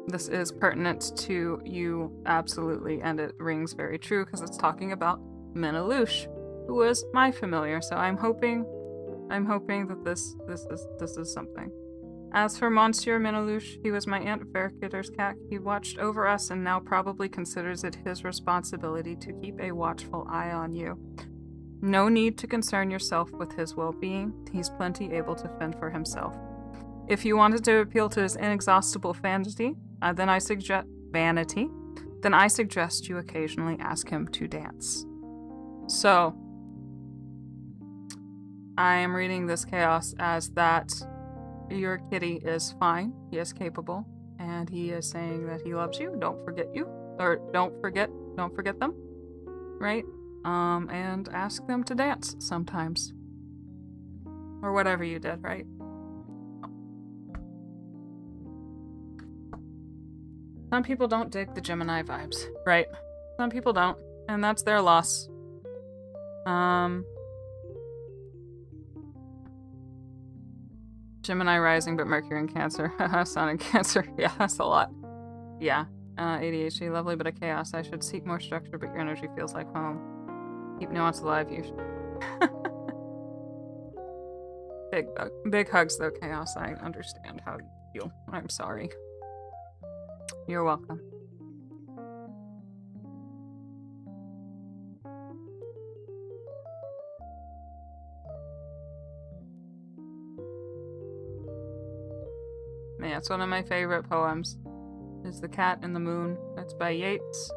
this is pertinent to you, absolutely, and it rings very true because it's talking about Menelouche, who was my familiar. So I'm hoping that this is something. As for Monsieur Menelouche, he was my Aunt Verkitter's cat. He watched over us and now probably considers it his responsibility to keep a watchful eye on you. No need to concern yourself with his well-being. He's plenty able to fend for himself. If you wanted to appeal to his inexhaustible vanity, then I suggest then I suggest you occasionally ask him to dance. So, I am reading this chaos as that your kitty is fine, he is capable, and he is saying that he loves you. Don't forget them, right? And ask them to dance sometimes. Or whatever you did, right? Some people don't dig the Gemini vibes, right? Some people don't, and that's their loss. Gemini rising, but Mercury in Cancer. Sun in Cancer. Yeah, that's a lot. Yeah. ADHD, lovely, but a chaos. I should seek more structure, but your energy feels like home. Keep nuance alive, you should. Big hugs, though, Chaos. I understand how you feel. I'm sorry. You're welcome. Yeah, it's one of my favorite poems. Is The Cat in the Moon. That's by Yeats.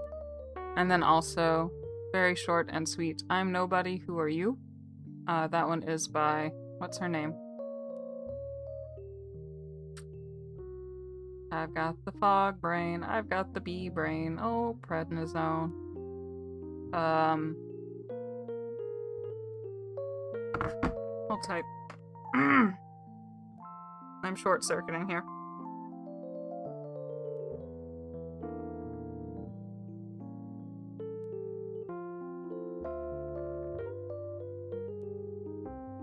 And then also, very short and sweet, I'm Nobody, Who Are You? That one is by, what's her name? I've got the fog brain, I've got the bee brain, oh, prednisone. Hold tight. I'm short-circuiting here.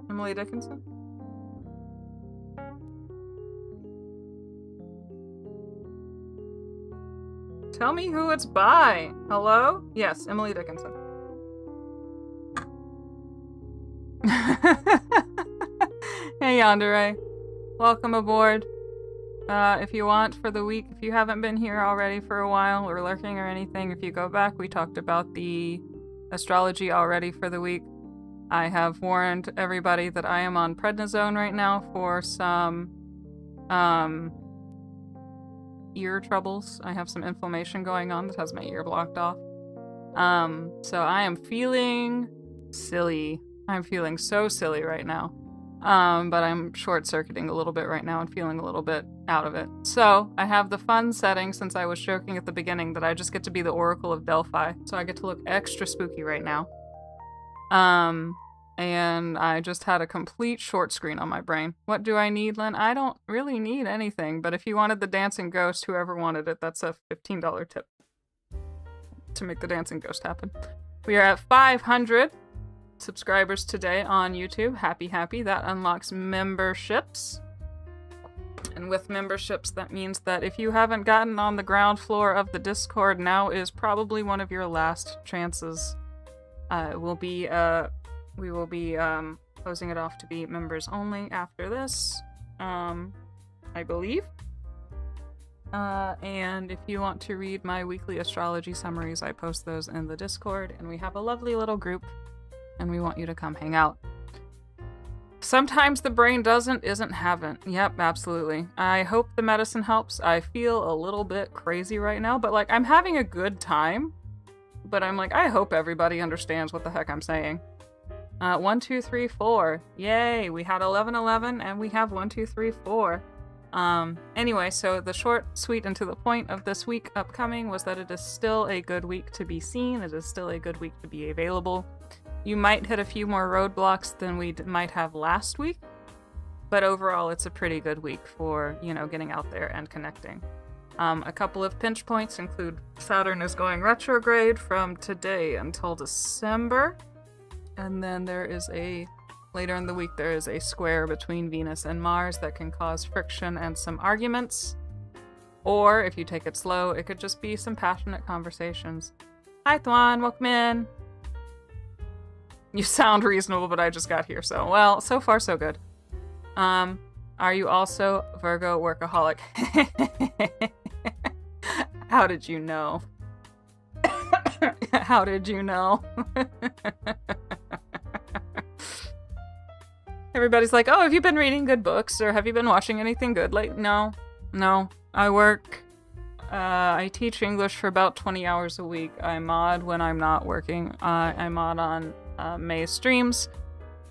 Emily Dickinson? Tell me who it's by. Hello? Yes, Emily Dickinson. Hey, Yandere. Welcome aboard. If you want for the week, if you haven't been here already for a while or lurking or anything, if you go back, we talked about the astrology already for the week. I have warned everybody that I am on prednisone right now for some ear troubles. I have some inflammation going on that has my ear blocked off. So I am feeling silly. I'm feeling so silly right now. But I'm short-circuiting a little bit right now and feeling a little bit out of it. So I have the fun setting, since I was joking at the beginning, that I just get to be the Oracle of Delphi. So I get to look extra spooky right now. And I just had a complete short screen on my brain. What do I need, Lynn? I don't really need anything, but if you wanted the dancing ghost, whoever wanted it, that's a $15 tip to make the dancing ghost happen. We are at 500 subscribers today on YouTube. Happy. That unlocks memberships. And with memberships, that means that if you haven't gotten on the ground floor of the Discord, now is probably one of your last chances. We will be closing it off to be members only after this, I believe. And if you want to read my weekly astrology summaries, I post those in the Discord, and we have a lovely little group, and we want you to come hang out. Sometimes the brain isn't haven't. Yep, absolutely. I hope the medicine helps. I feel a little bit crazy right now, but like I'm having a good time. But I'm like, I hope everybody understands what the heck I'm saying. 1, 2, 3, 4. Yay! We had 11, 11, and we have 1, 2, 3, 4. Anyway, so the short, sweet, and to the point of this week upcoming was that it is still a good week to be seen. It is still a good week to be available. You might hit a few more roadblocks than we might have last week, but overall it's a pretty good week for, getting out there and connecting. A couple of pinch points include Saturn is going retrograde from today until December, and then later in the week there is a square between Venus and Mars that can cause friction and some arguments, or if you take it slow, it could just be some passionate conversations. Hi Thwan, welcome in. You sound reasonable, but I just got here, so far so good. Are you also Virgo workaholic? How did you know? How did you know? Everybody's like, oh, have you been reading good books, or have you been watching anything good? Like, no. I work I teach English for about 20 hours a week. I mod when I'm not working. I mod on May's streams.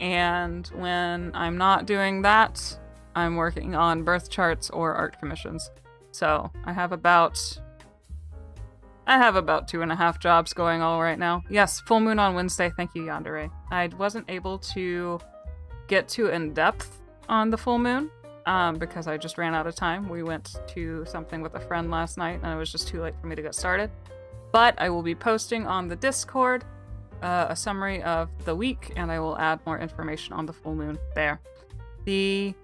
And when I'm not doing that, I'm working on birth charts or art commissions. So I have about 2.5 jobs going all right now. Yes, full moon on Wednesday. Thank you, Yandere. I wasn't able to get too in depth on the full moon because I just ran out of time. We went to something with a friend last night and it was just too late for me to get started. But I will be posting on the Discord a summary of the week, and I will add more information on the full moon there. The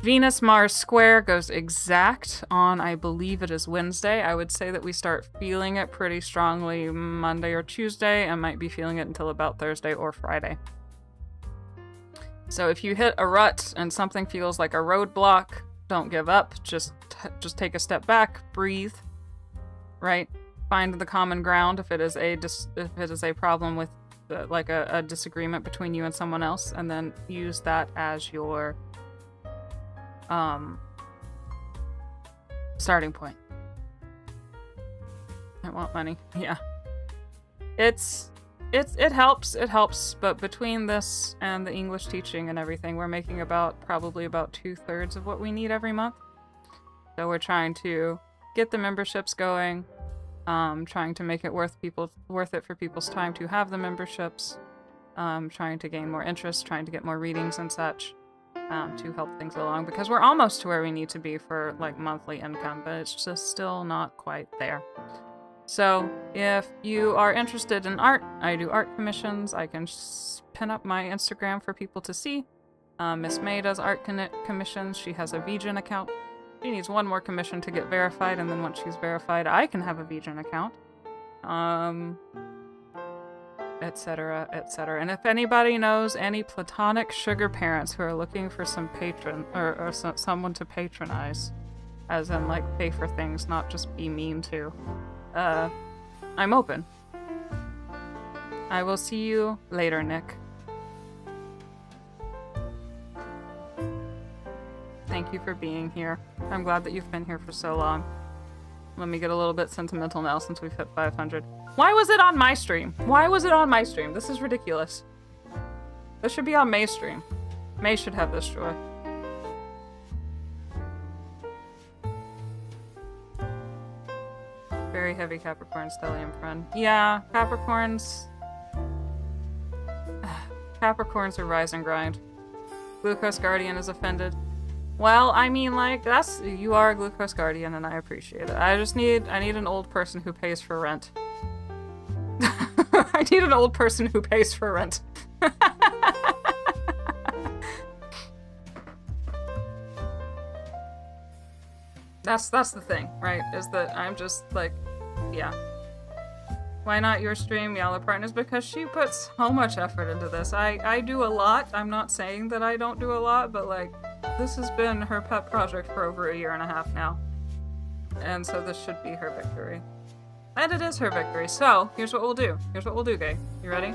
Venus-Mars square goes exact on, I believe it is Wednesday. I would say that we start feeling it pretty strongly Monday or Tuesday, and might be feeling it until about Thursday or Friday. So if you hit a rut and something feels like a roadblock, don't give up. Just take a step back, breathe, right? Find the common ground if it is a problem with like a disagreement between you and someone else, and then use that as your starting point. I want money. Yeah. It helps, but between this and the English teaching and everything, we're making probably about 2/3 of what we need every month. So we're trying to get the memberships going, trying to make it worth it for people's time to have the memberships, trying to gain more interest, trying to get more readings and such. To help things along, because we're almost to where we need to be for like monthly income, but it's just still not quite there. So if you are interested in art, I do art commissions. I can pin up my Instagram for people to see. Miss May does art commissions. She has a VGen account. She needs one more commission to get verified, and then once she's verified, I can have a VGen account. Etc., etc. And if anybody knows any platonic sugar parents who are looking for some patron or someone to patronize, as in like pay for things, not just be mean to, I'm open. I will see you later, Nick. Thank you for being here. I'm glad that you've been here for so long. Let me get a little bit sentimental now since we've hit 500. Why was it on my stream? Why was it on my stream? This is ridiculous. This should be on May's stream. May should have this joy. Very heavy Capricorn stellium friend. Yeah, Capricorns are rise and grind. Glucose Guardian is offended. Well, I mean, like, you are a Glucose Guardian, and I appreciate it. I need an old person who pays for rent. I need an old person who pays for rent. That's the thing, right? Is that I'm just, like, yeah. Why not your stream, Yalla Partners? Because she puts so much effort into this. I do a lot. I'm not saying that I don't do a lot, but, like, this has been her pet project for over 1.5 years now. And so this should be her victory. And it is her victory. So, here's what we'll do. Here's what we'll do, Gay. You ready?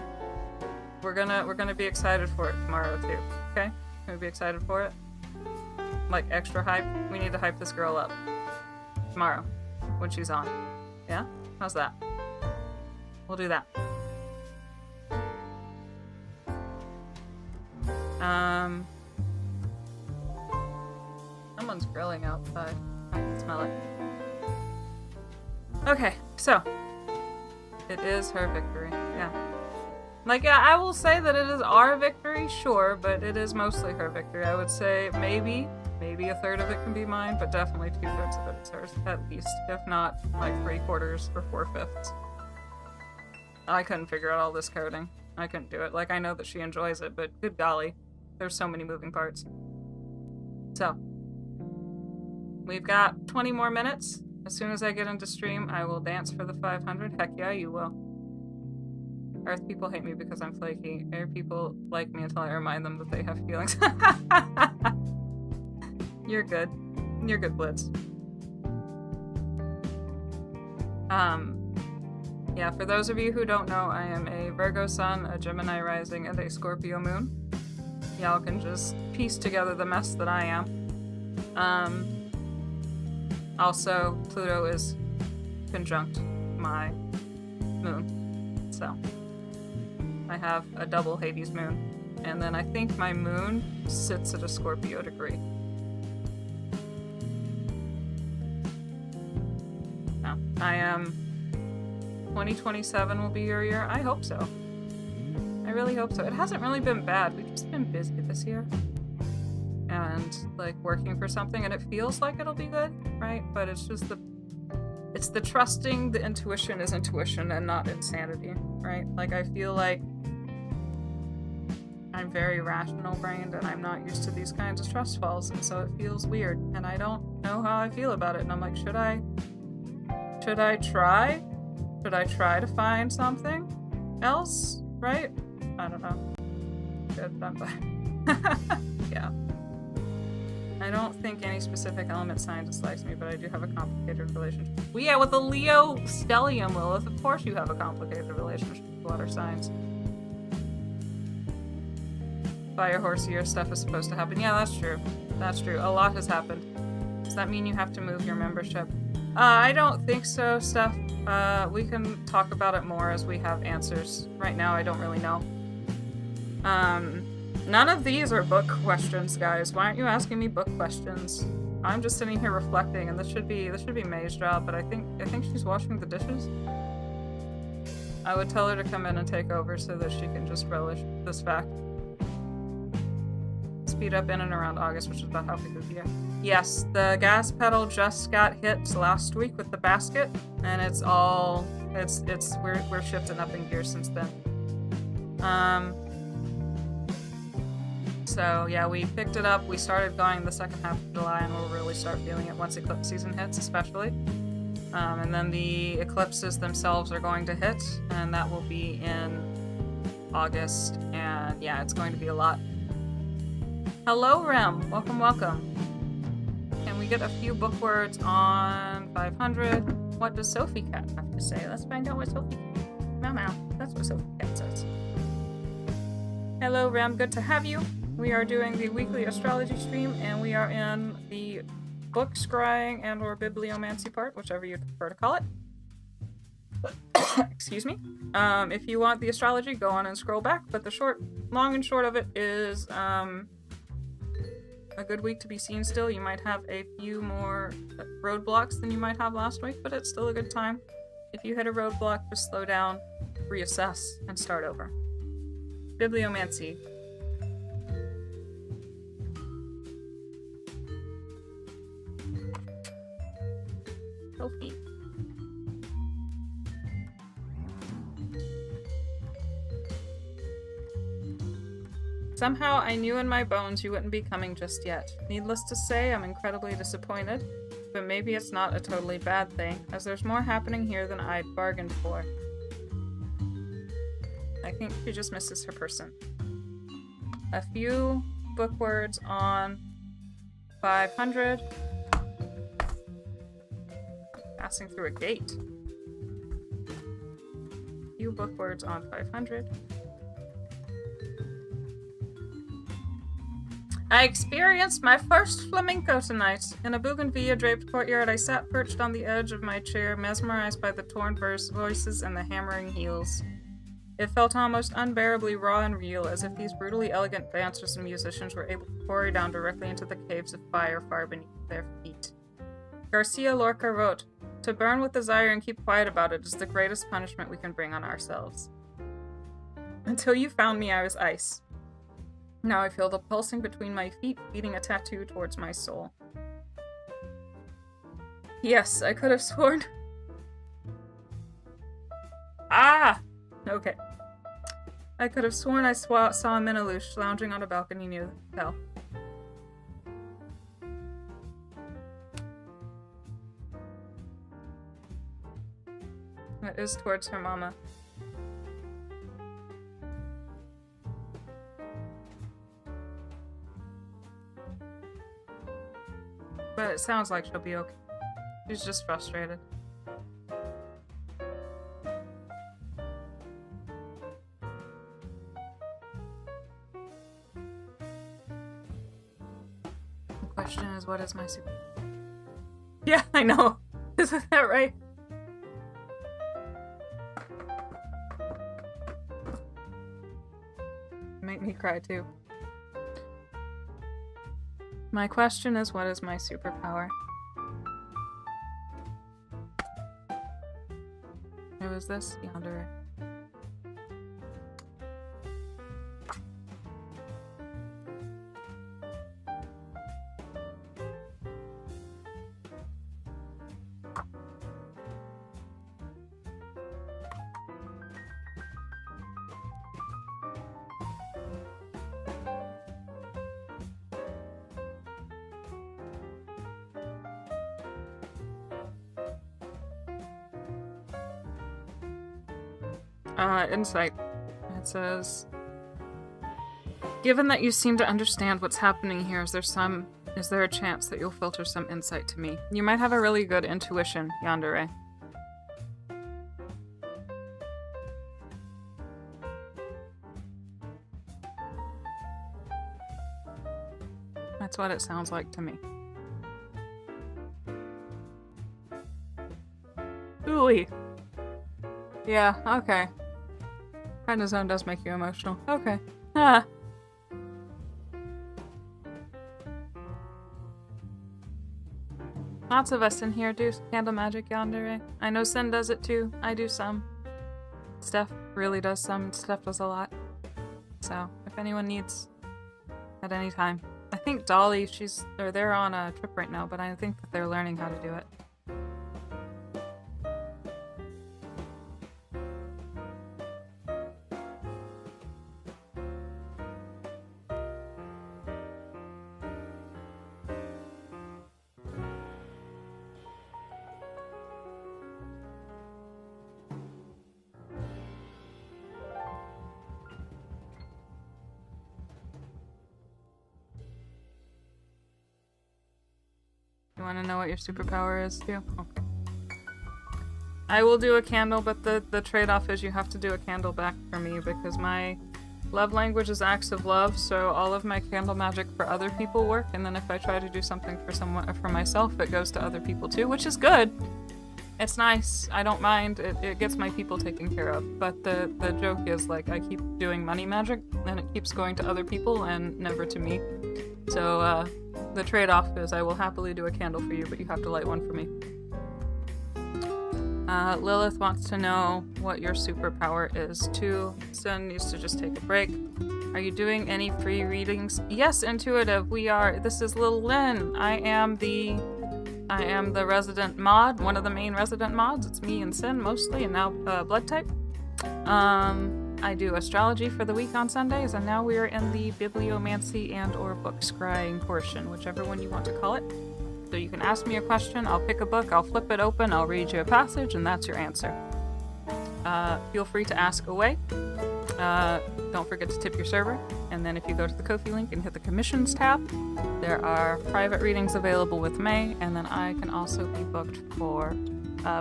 We're gonna be excited for it tomorrow, too. Okay? Gonna be excited for it? Like, extra hype? We need to hype this girl up. Tomorrow. When she's on. Yeah? How's that? We'll do that. Someone's grilling outside. I can smell it. Okay, so. It is her victory. Yeah. Like, yeah, I will say that it is our victory, sure, but it is mostly her victory. I would say maybe 1/3 of it can be mine, but definitely 2/3 of it is hers, at least. If not, like 3/4 or 4/5. I couldn't figure out all this coding. I couldn't do it. Like, I know that she enjoys it, but good golly. There's so many moving parts. So. We've got 20 more minutes. As soon as I get into stream, I will dance for the 500. Heck yeah, you will. Earth people hate me because I'm flaky. Air people like me until I remind them that they have feelings. You're good. You're good, Blitz. Yeah, for those of you who don't know, I am a Virgo sun, a Gemini rising, and a Scorpio moon. Y'all can just piece together the mess that I am. Also, Pluto is conjunct my moon. So, I have a double Hades moon. And then I think my moon sits at a Scorpio degree. No, I am... 2027 will be your year? I hope so. I really hope so. It hasn't really been bad. We've just been busy this year. And, like, working for something, and it feels like it'll be good, right? But it's just it's the trusting the intuition is intuition and not insanity, right? Like, I feel like I'm very rational brained and I'm not used to these kinds of trust falls, and so it feels weird and I don't know how I feel about it, and I'm like, should I try? Should I try to find something else? Right? I don't know. Good, I'm glad. Yeah. I don't think any specific element sign dislikes me, but I do have a complicated relationship. Well, yeah, with the Leo stellium, Lilith, of course you have a complicated relationship with water signs. Fire horseier stuff is supposed to happen. Yeah, that's true. That's true. A lot has happened. Does that mean you have to move your membership? I don't think so, Steph. We can talk about it more as we have answers. Right now, I don't really know. None of these are book questions, guys. Why aren't you asking me book questions? I'm just sitting here reflecting, and this should be May's job, but I think she's washing the dishes. I would tell her to come in and take over so that she can just relish this fact. Speed up in and around August, which is about halfway through the year. Yes, the gas pedal just got hit last week with the basket, and we're shifting up in gear since then. So yeah, we picked it up. We started going the second half of July, and we'll really start feeling it once eclipse season hits, especially. And then the eclipses themselves are going to hit, and that will be in August. And yeah, it's going to be a lot. Hello, Rem. Welcome, welcome. Can we get a few book words on 500? What does Sophie Cat have to say? Let's find out what Sophie Cat. Meow. That's what Sophie Cat says. Hello, Rem. Good to have you. We are doing the weekly astrology stream, and we are in the book scrying and or bibliomancy part, whichever you prefer to call it. Excuse me. If you want the astrology, go on and scroll back, but the long and short of it is a good week to be seen still. You might have a few more roadblocks than you might have last week, but it's still a good time. If you hit a roadblock, just slow down, reassess, and start over. Bibliomancy. Sophie. Somehow I knew in my bones you wouldn't be coming just yet. Needless to say, I'm incredibly disappointed, but maybe it's not a totally bad thing, as there's more happening here than I'd bargained for. I think she just misses her person. A few book words on 500. Passing through a gate. A few book words on 500. I experienced my first flamenco tonight. In a bougainvillea-draped courtyard, I sat perched on the edge of my chair, mesmerized by the torn voices and the hammering heels. It felt almost unbearably raw and real, as if these brutally elegant dancers and musicians were able to quarry down directly into the caves of fire far beneath their feet. Garcia Lorca wrote, "To burn with desire and keep quiet about it is the greatest punishment we can bring on ourselves. Until you found me, I was ice. Now I feel the pulsing between my feet, beating a tattoo towards my soul." Yes, I could have sworn... Ah! Okay. I could have sworn I saw a Minalush lounging on a balcony near the hotel. It is towards her mama. But it sounds like she'll be okay. She's just frustrated. The question is, what is my super... Yeah, I know. Isn't that right? Make me cry too. My question is, what is my superpower? Who is this? Yonder. Insight. It says, given that you seem to understand what's happening here, is there a chance that you'll filter some insight to me? You might have a really good intuition, Yandere. That's what it sounds like to me. Ooh-wee. Yeah, okay. Prednisone does make you emotional. Okay. Ah. Lots of us in here do candle magic, Yandere. I know Sin does it too. I do some. Steph really does some. Steph does a lot. So, if anyone needs at any time. I think Dolly, they're on a trip right now, but I think that they're learning how to do it. You want to know what your superpower is too? Okay. I will do a candle, but the trade-off is you have to do a candle back for me because my love language is acts of love, so all of my candle magic for other people work, and then if I try to do something for myself, it goes to other people too, which is good. It's nice. I don't mind. It gets my people taken care of. But the joke is, like, I keep doing money magic, and it keeps going to other people and never to me. So, the trade-off is I will happily do a candle for you, but you have to light one for me. Lilith wants to know what your superpower is, too. Sun needs to just take a break. Are you doing any free readings? Yes, Intuitive, we are. This is Lil Lynn. I am the resident mod, one of the main resident mods. It's me and Sin mostly, and now Blood type. I do astrology for the week on Sundays, and now we are in the bibliomancy and or book scrying portion, whichever one you want to call it. So you can ask me a question, I'll pick a book, I'll flip it open, I'll read you a passage, and that's your answer. Feel free to ask away. Don't forget to tip your server, and then if you go to the Ko-fi link and hit the commissions tab, there are private readings available with May, and then I can also be booked for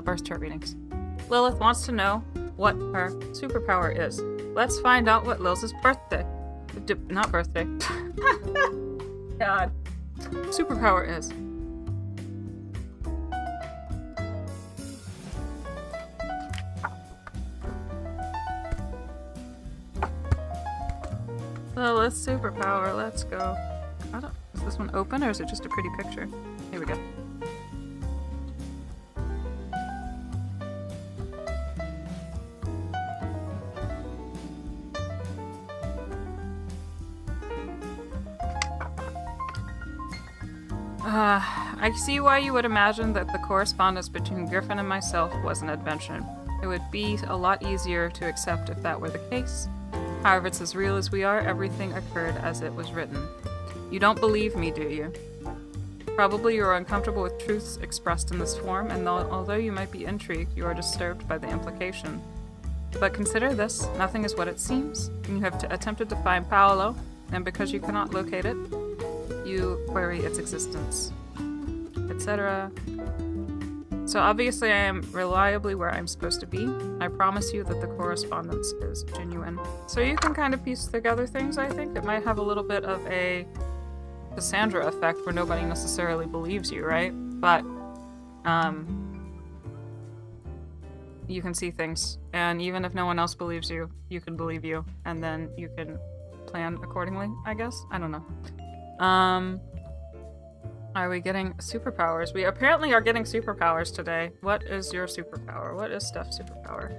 birth chart readings. Lilith wants to know what her superpower is. Let's find out what Lil's birthday. Not birthday. God. Superpower is. Lilith's superpower, let's go. Is this one open or is it just a pretty picture? Here we go. I see why you would imagine that the correspondence between Griffin and myself was an invention. It would be a lot easier to accept if that were the case. However, it's as real as we are, everything occurred as it was written. You don't believe me, do you? Probably you are uncomfortable with truths expressed in this form, and although you might be intrigued, you are disturbed by the implication. But consider this, nothing is what it seems. You have attempted to find Paolo, and because you cannot locate it, you query its existence, etc. So obviously I am reliably where I'm supposed to be. I promise you that the correspondence is genuine. So you can kind of piece together things, I think. It might have a little bit of a Cassandra effect where nobody necessarily believes you, right? But You can see things, and even if no one else believes you, you can believe you, and then you can plan accordingly, I guess? I don't know. Are we getting superpowers? We apparently are getting superpowers today. What is your superpower? What is Steph's superpower?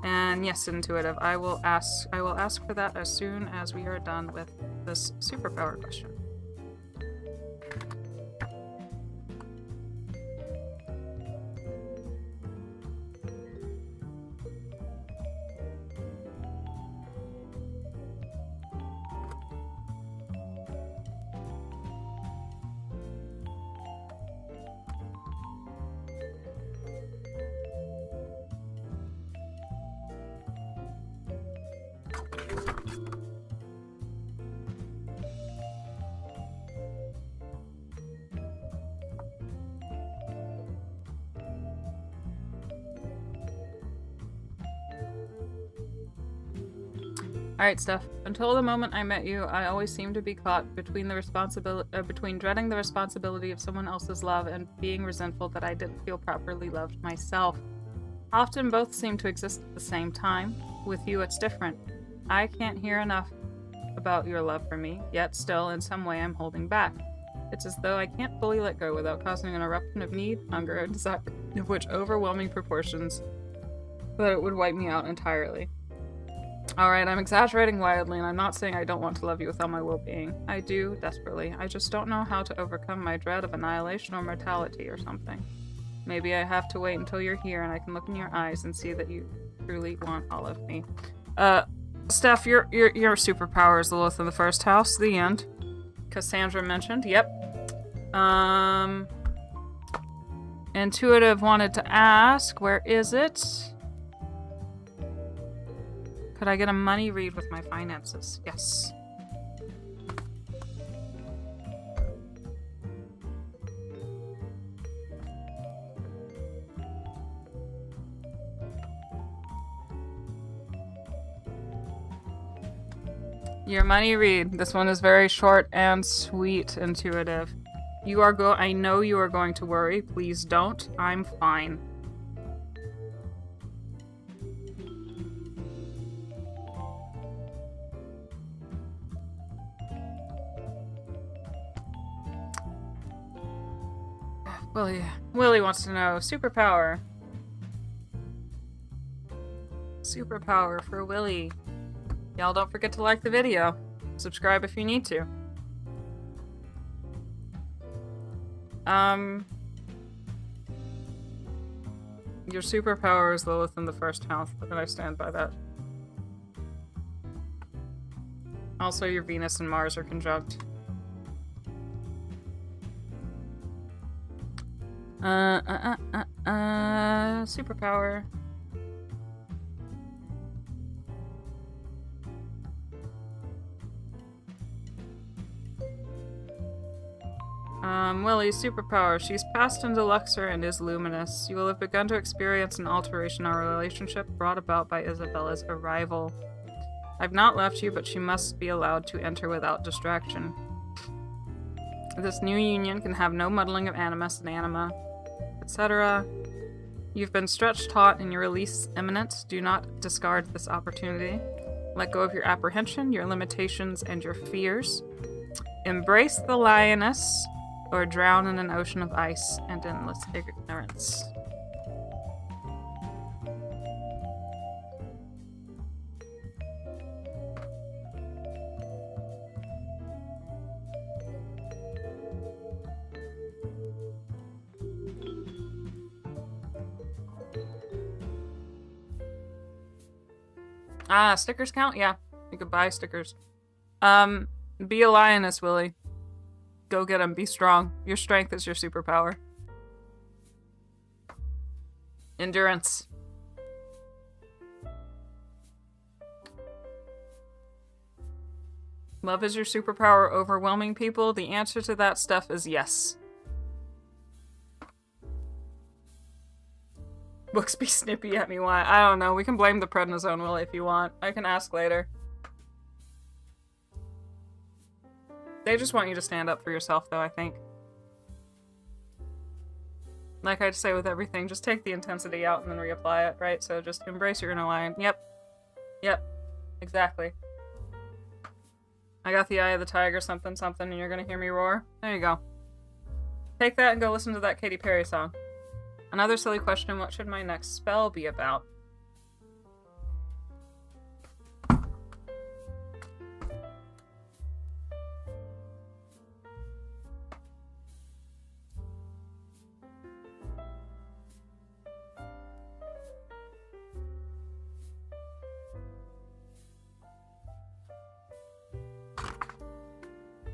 And yes, intuitive. I will ask for that as soon as we are done with this superpower question. Alright, Steph. Until the moment I met you, I always seemed to be caught between between dreading the responsibility of someone else's love and being resentful that I didn't feel properly loved myself. Often both seem to exist at the same time. With you, it's different. I can't hear enough about your love for me, yet still, in some way, I'm holding back. It's as though I can't fully let go without causing an eruption of need, hunger, and desire, of which overwhelming proportions that it would wipe me out entirely. Alright, I'm exaggerating wildly, and I'm not saying I don't want to love you with all my well-being. I do, desperately. I just don't know how to overcome my dread of annihilation or mortality or something. Maybe I have to wait until you're here and I can look in your eyes and see that you truly want all of me. Steph, your superpower is Lilith in the first house. The end. Cassandra mentioned. Yep. Intuitive wanted to ask, where is it? Could I get a money read with my finances? Yes. Your money read. This one is very short and sweet, Intuitive. I know you are going to worry. Please don't. I'm fine. Willie wants to know superpower. Superpower for Willie. Y'all don't forget to like the video. Subscribe if you need to. Your superpower is Lilith in the first house, and I stand by that. Also, your Venus and Mars are conjunct. Superpower. Willie's superpower. She's passed into Luxor and is luminous. You will have begun to experience an alteration in our relationship brought about by Isabella's arrival. I've not left you, but she must be allowed to enter without distraction. This new union can have no muddling of animus and anima, etc. You've been stretched taut and your release is imminent. Do not discard this opportunity. Let go of your apprehension, your limitations, and your fears. Embrace the lioness, or drown in an ocean of ice and endless ignorance. Stickers count? Yeah. You could buy stickers. Be a lioness, Willie. Go get him. Be strong. Your strength is your superpower. Endurance. Love is your superpower overwhelming people? The answer to that stuff is yes. Books be snippy at me, why? I don't know. We can blame the prednisone, Willie, if you want. I can ask later. They just want you to stand up for yourself, though, I think. like I'd say with everything, just take the intensity out and then reapply it, right? So just embrace your inner lion. Yep. Yep. Exactly. I got the eye of the tiger, something, something, and you're gonna hear me roar. There you go. Take that and go listen to that Katy Perry song. Another silly question, what should my next spell be about?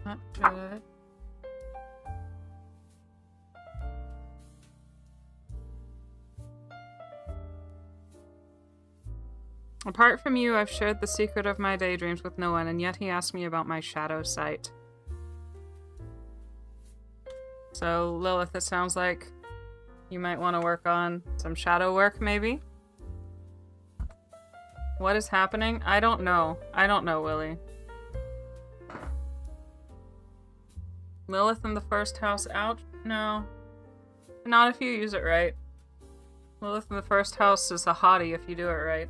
Not good. Apart from you, I've shared the secret of my daydreams with no one, and yet he asked me about my shadow sight. So, Lilith, it sounds like you might want to work on some shadow work, maybe? What is happening? I don't know. I don't know, Willie. Lilith in the first house, ouch? No. Not if you use it right. Lilith in the first house is a hottie if you do it right.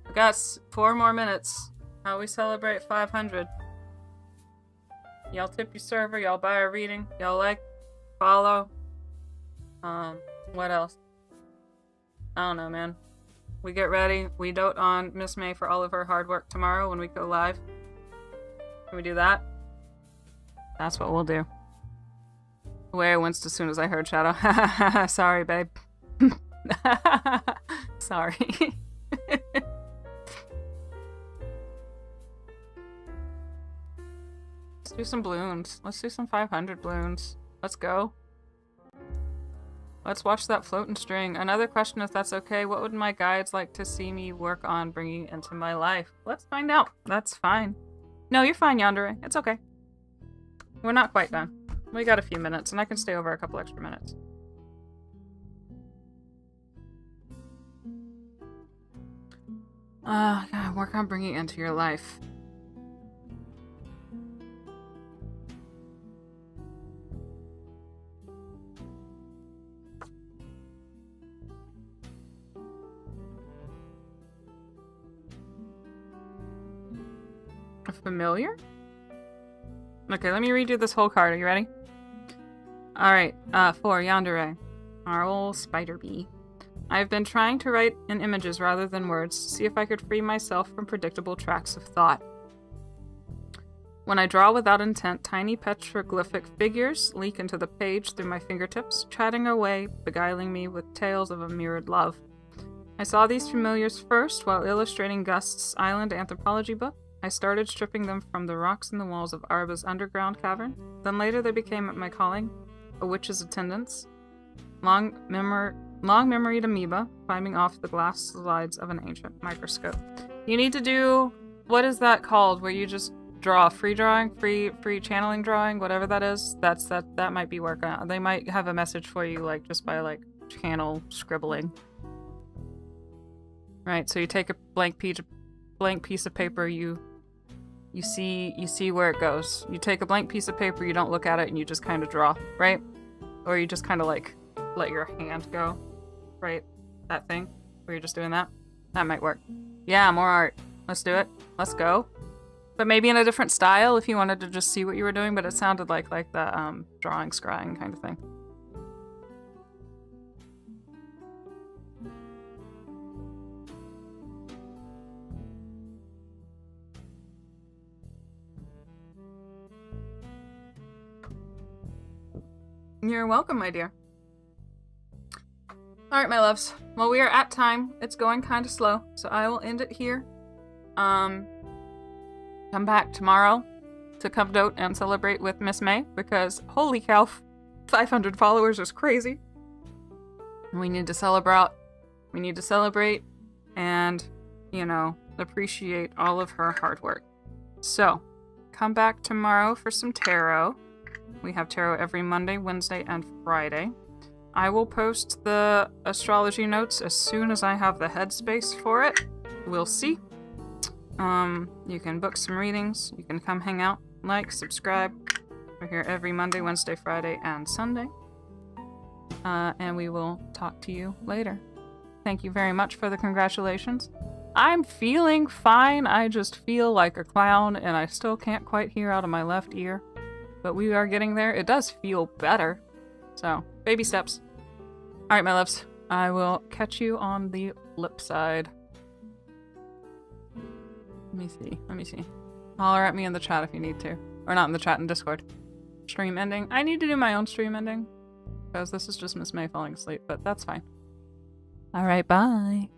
We got 4 more minutes. How we celebrate 500. Y'all tip your server, y'all buy a reading, y'all like, follow. What else? I don't know, man. We get ready. We dote on Miss May for all of her hard work tomorrow when we go live. Can we do that? That's what we'll do. Away I winced as soon as I heard Shadow. Sorry, babe. Sorry. Let's do some balloons. Let's do some 500 balloons. Let's go. Let's watch that floating string. Another question, if that's okay. What would my guides like to see me work on bringing into my life? Let's find out. That's fine. No, you're fine, Yandere. It's okay. We're not quite done. We got a few minutes, and I can stay over a couple extra minutes. Gotta work on bringing it into your life. A familiar? Okay, let me read you this whole card. Are you ready? Alright, for Yandere, our old spider bee. I've been trying to write in images rather than words to see if I could free myself from predictable tracks of thought. When I draw without intent, tiny petroglyphic figures leak into the page through my fingertips, chatting away, beguiling me with tales of a mirrored love. I saw these familiars first while illustrating Gust's Island anthropology book. I started stripping them from the rocks in the walls of Arba's underground cavern. Then later they became my calling, a witch's attendance. Long-memoried amoeba climbing off the glass slides of an ancient microscope. You need to do... what is that called? Where you just draw free drawing? Free channeling drawing? Whatever that is. That might be working out. They might have a message for you, like, just by, like, channel scribbling. Right, so you take a blank piece of paper, you see where it goes. You take a blank piece of paper, you don't look at it, and you just kind of draw, right? Or you just kind of like let your hand go, right? That thing where you're just doing that. That might work. Yeah, more art. Let's do it. Let's go. But maybe in a different style if you wanted to just see what you were doing, but it sounded like the drawing, scrying kind of thing. You're welcome, my dear. Alright, my loves. Well, we are at time. It's going kind of slow, so I will end it here. Come back tomorrow to come dote and celebrate with Miss May, because holy cow, 500 followers is crazy. We need to celebrate. We need to celebrate and, you know, appreciate all of her hard work. So, come back tomorrow for some tarot. We have tarot every Monday, Wednesday, and Friday. I will post the astrology notes as soon as I have the headspace for it. We'll see. You can book some readings. You can come hang out, like, subscribe. We're here every Monday, Wednesday, Friday, and Sunday. and we will talk to you later. Thank you very much for the congratulations. I'm feeling fine. I just feel like a clown, and I still can't quite hear out of my left ear. But we are getting there. It does feel better. So, baby steps. Alright, my loves. I will catch you on the flip side. Let me see. Holler at me in the chat if you need to. Or not in the chat, in Discord. Stream ending. I need to do my own stream ending. Because this is just Miss May falling asleep, but that's fine. Alright, bye.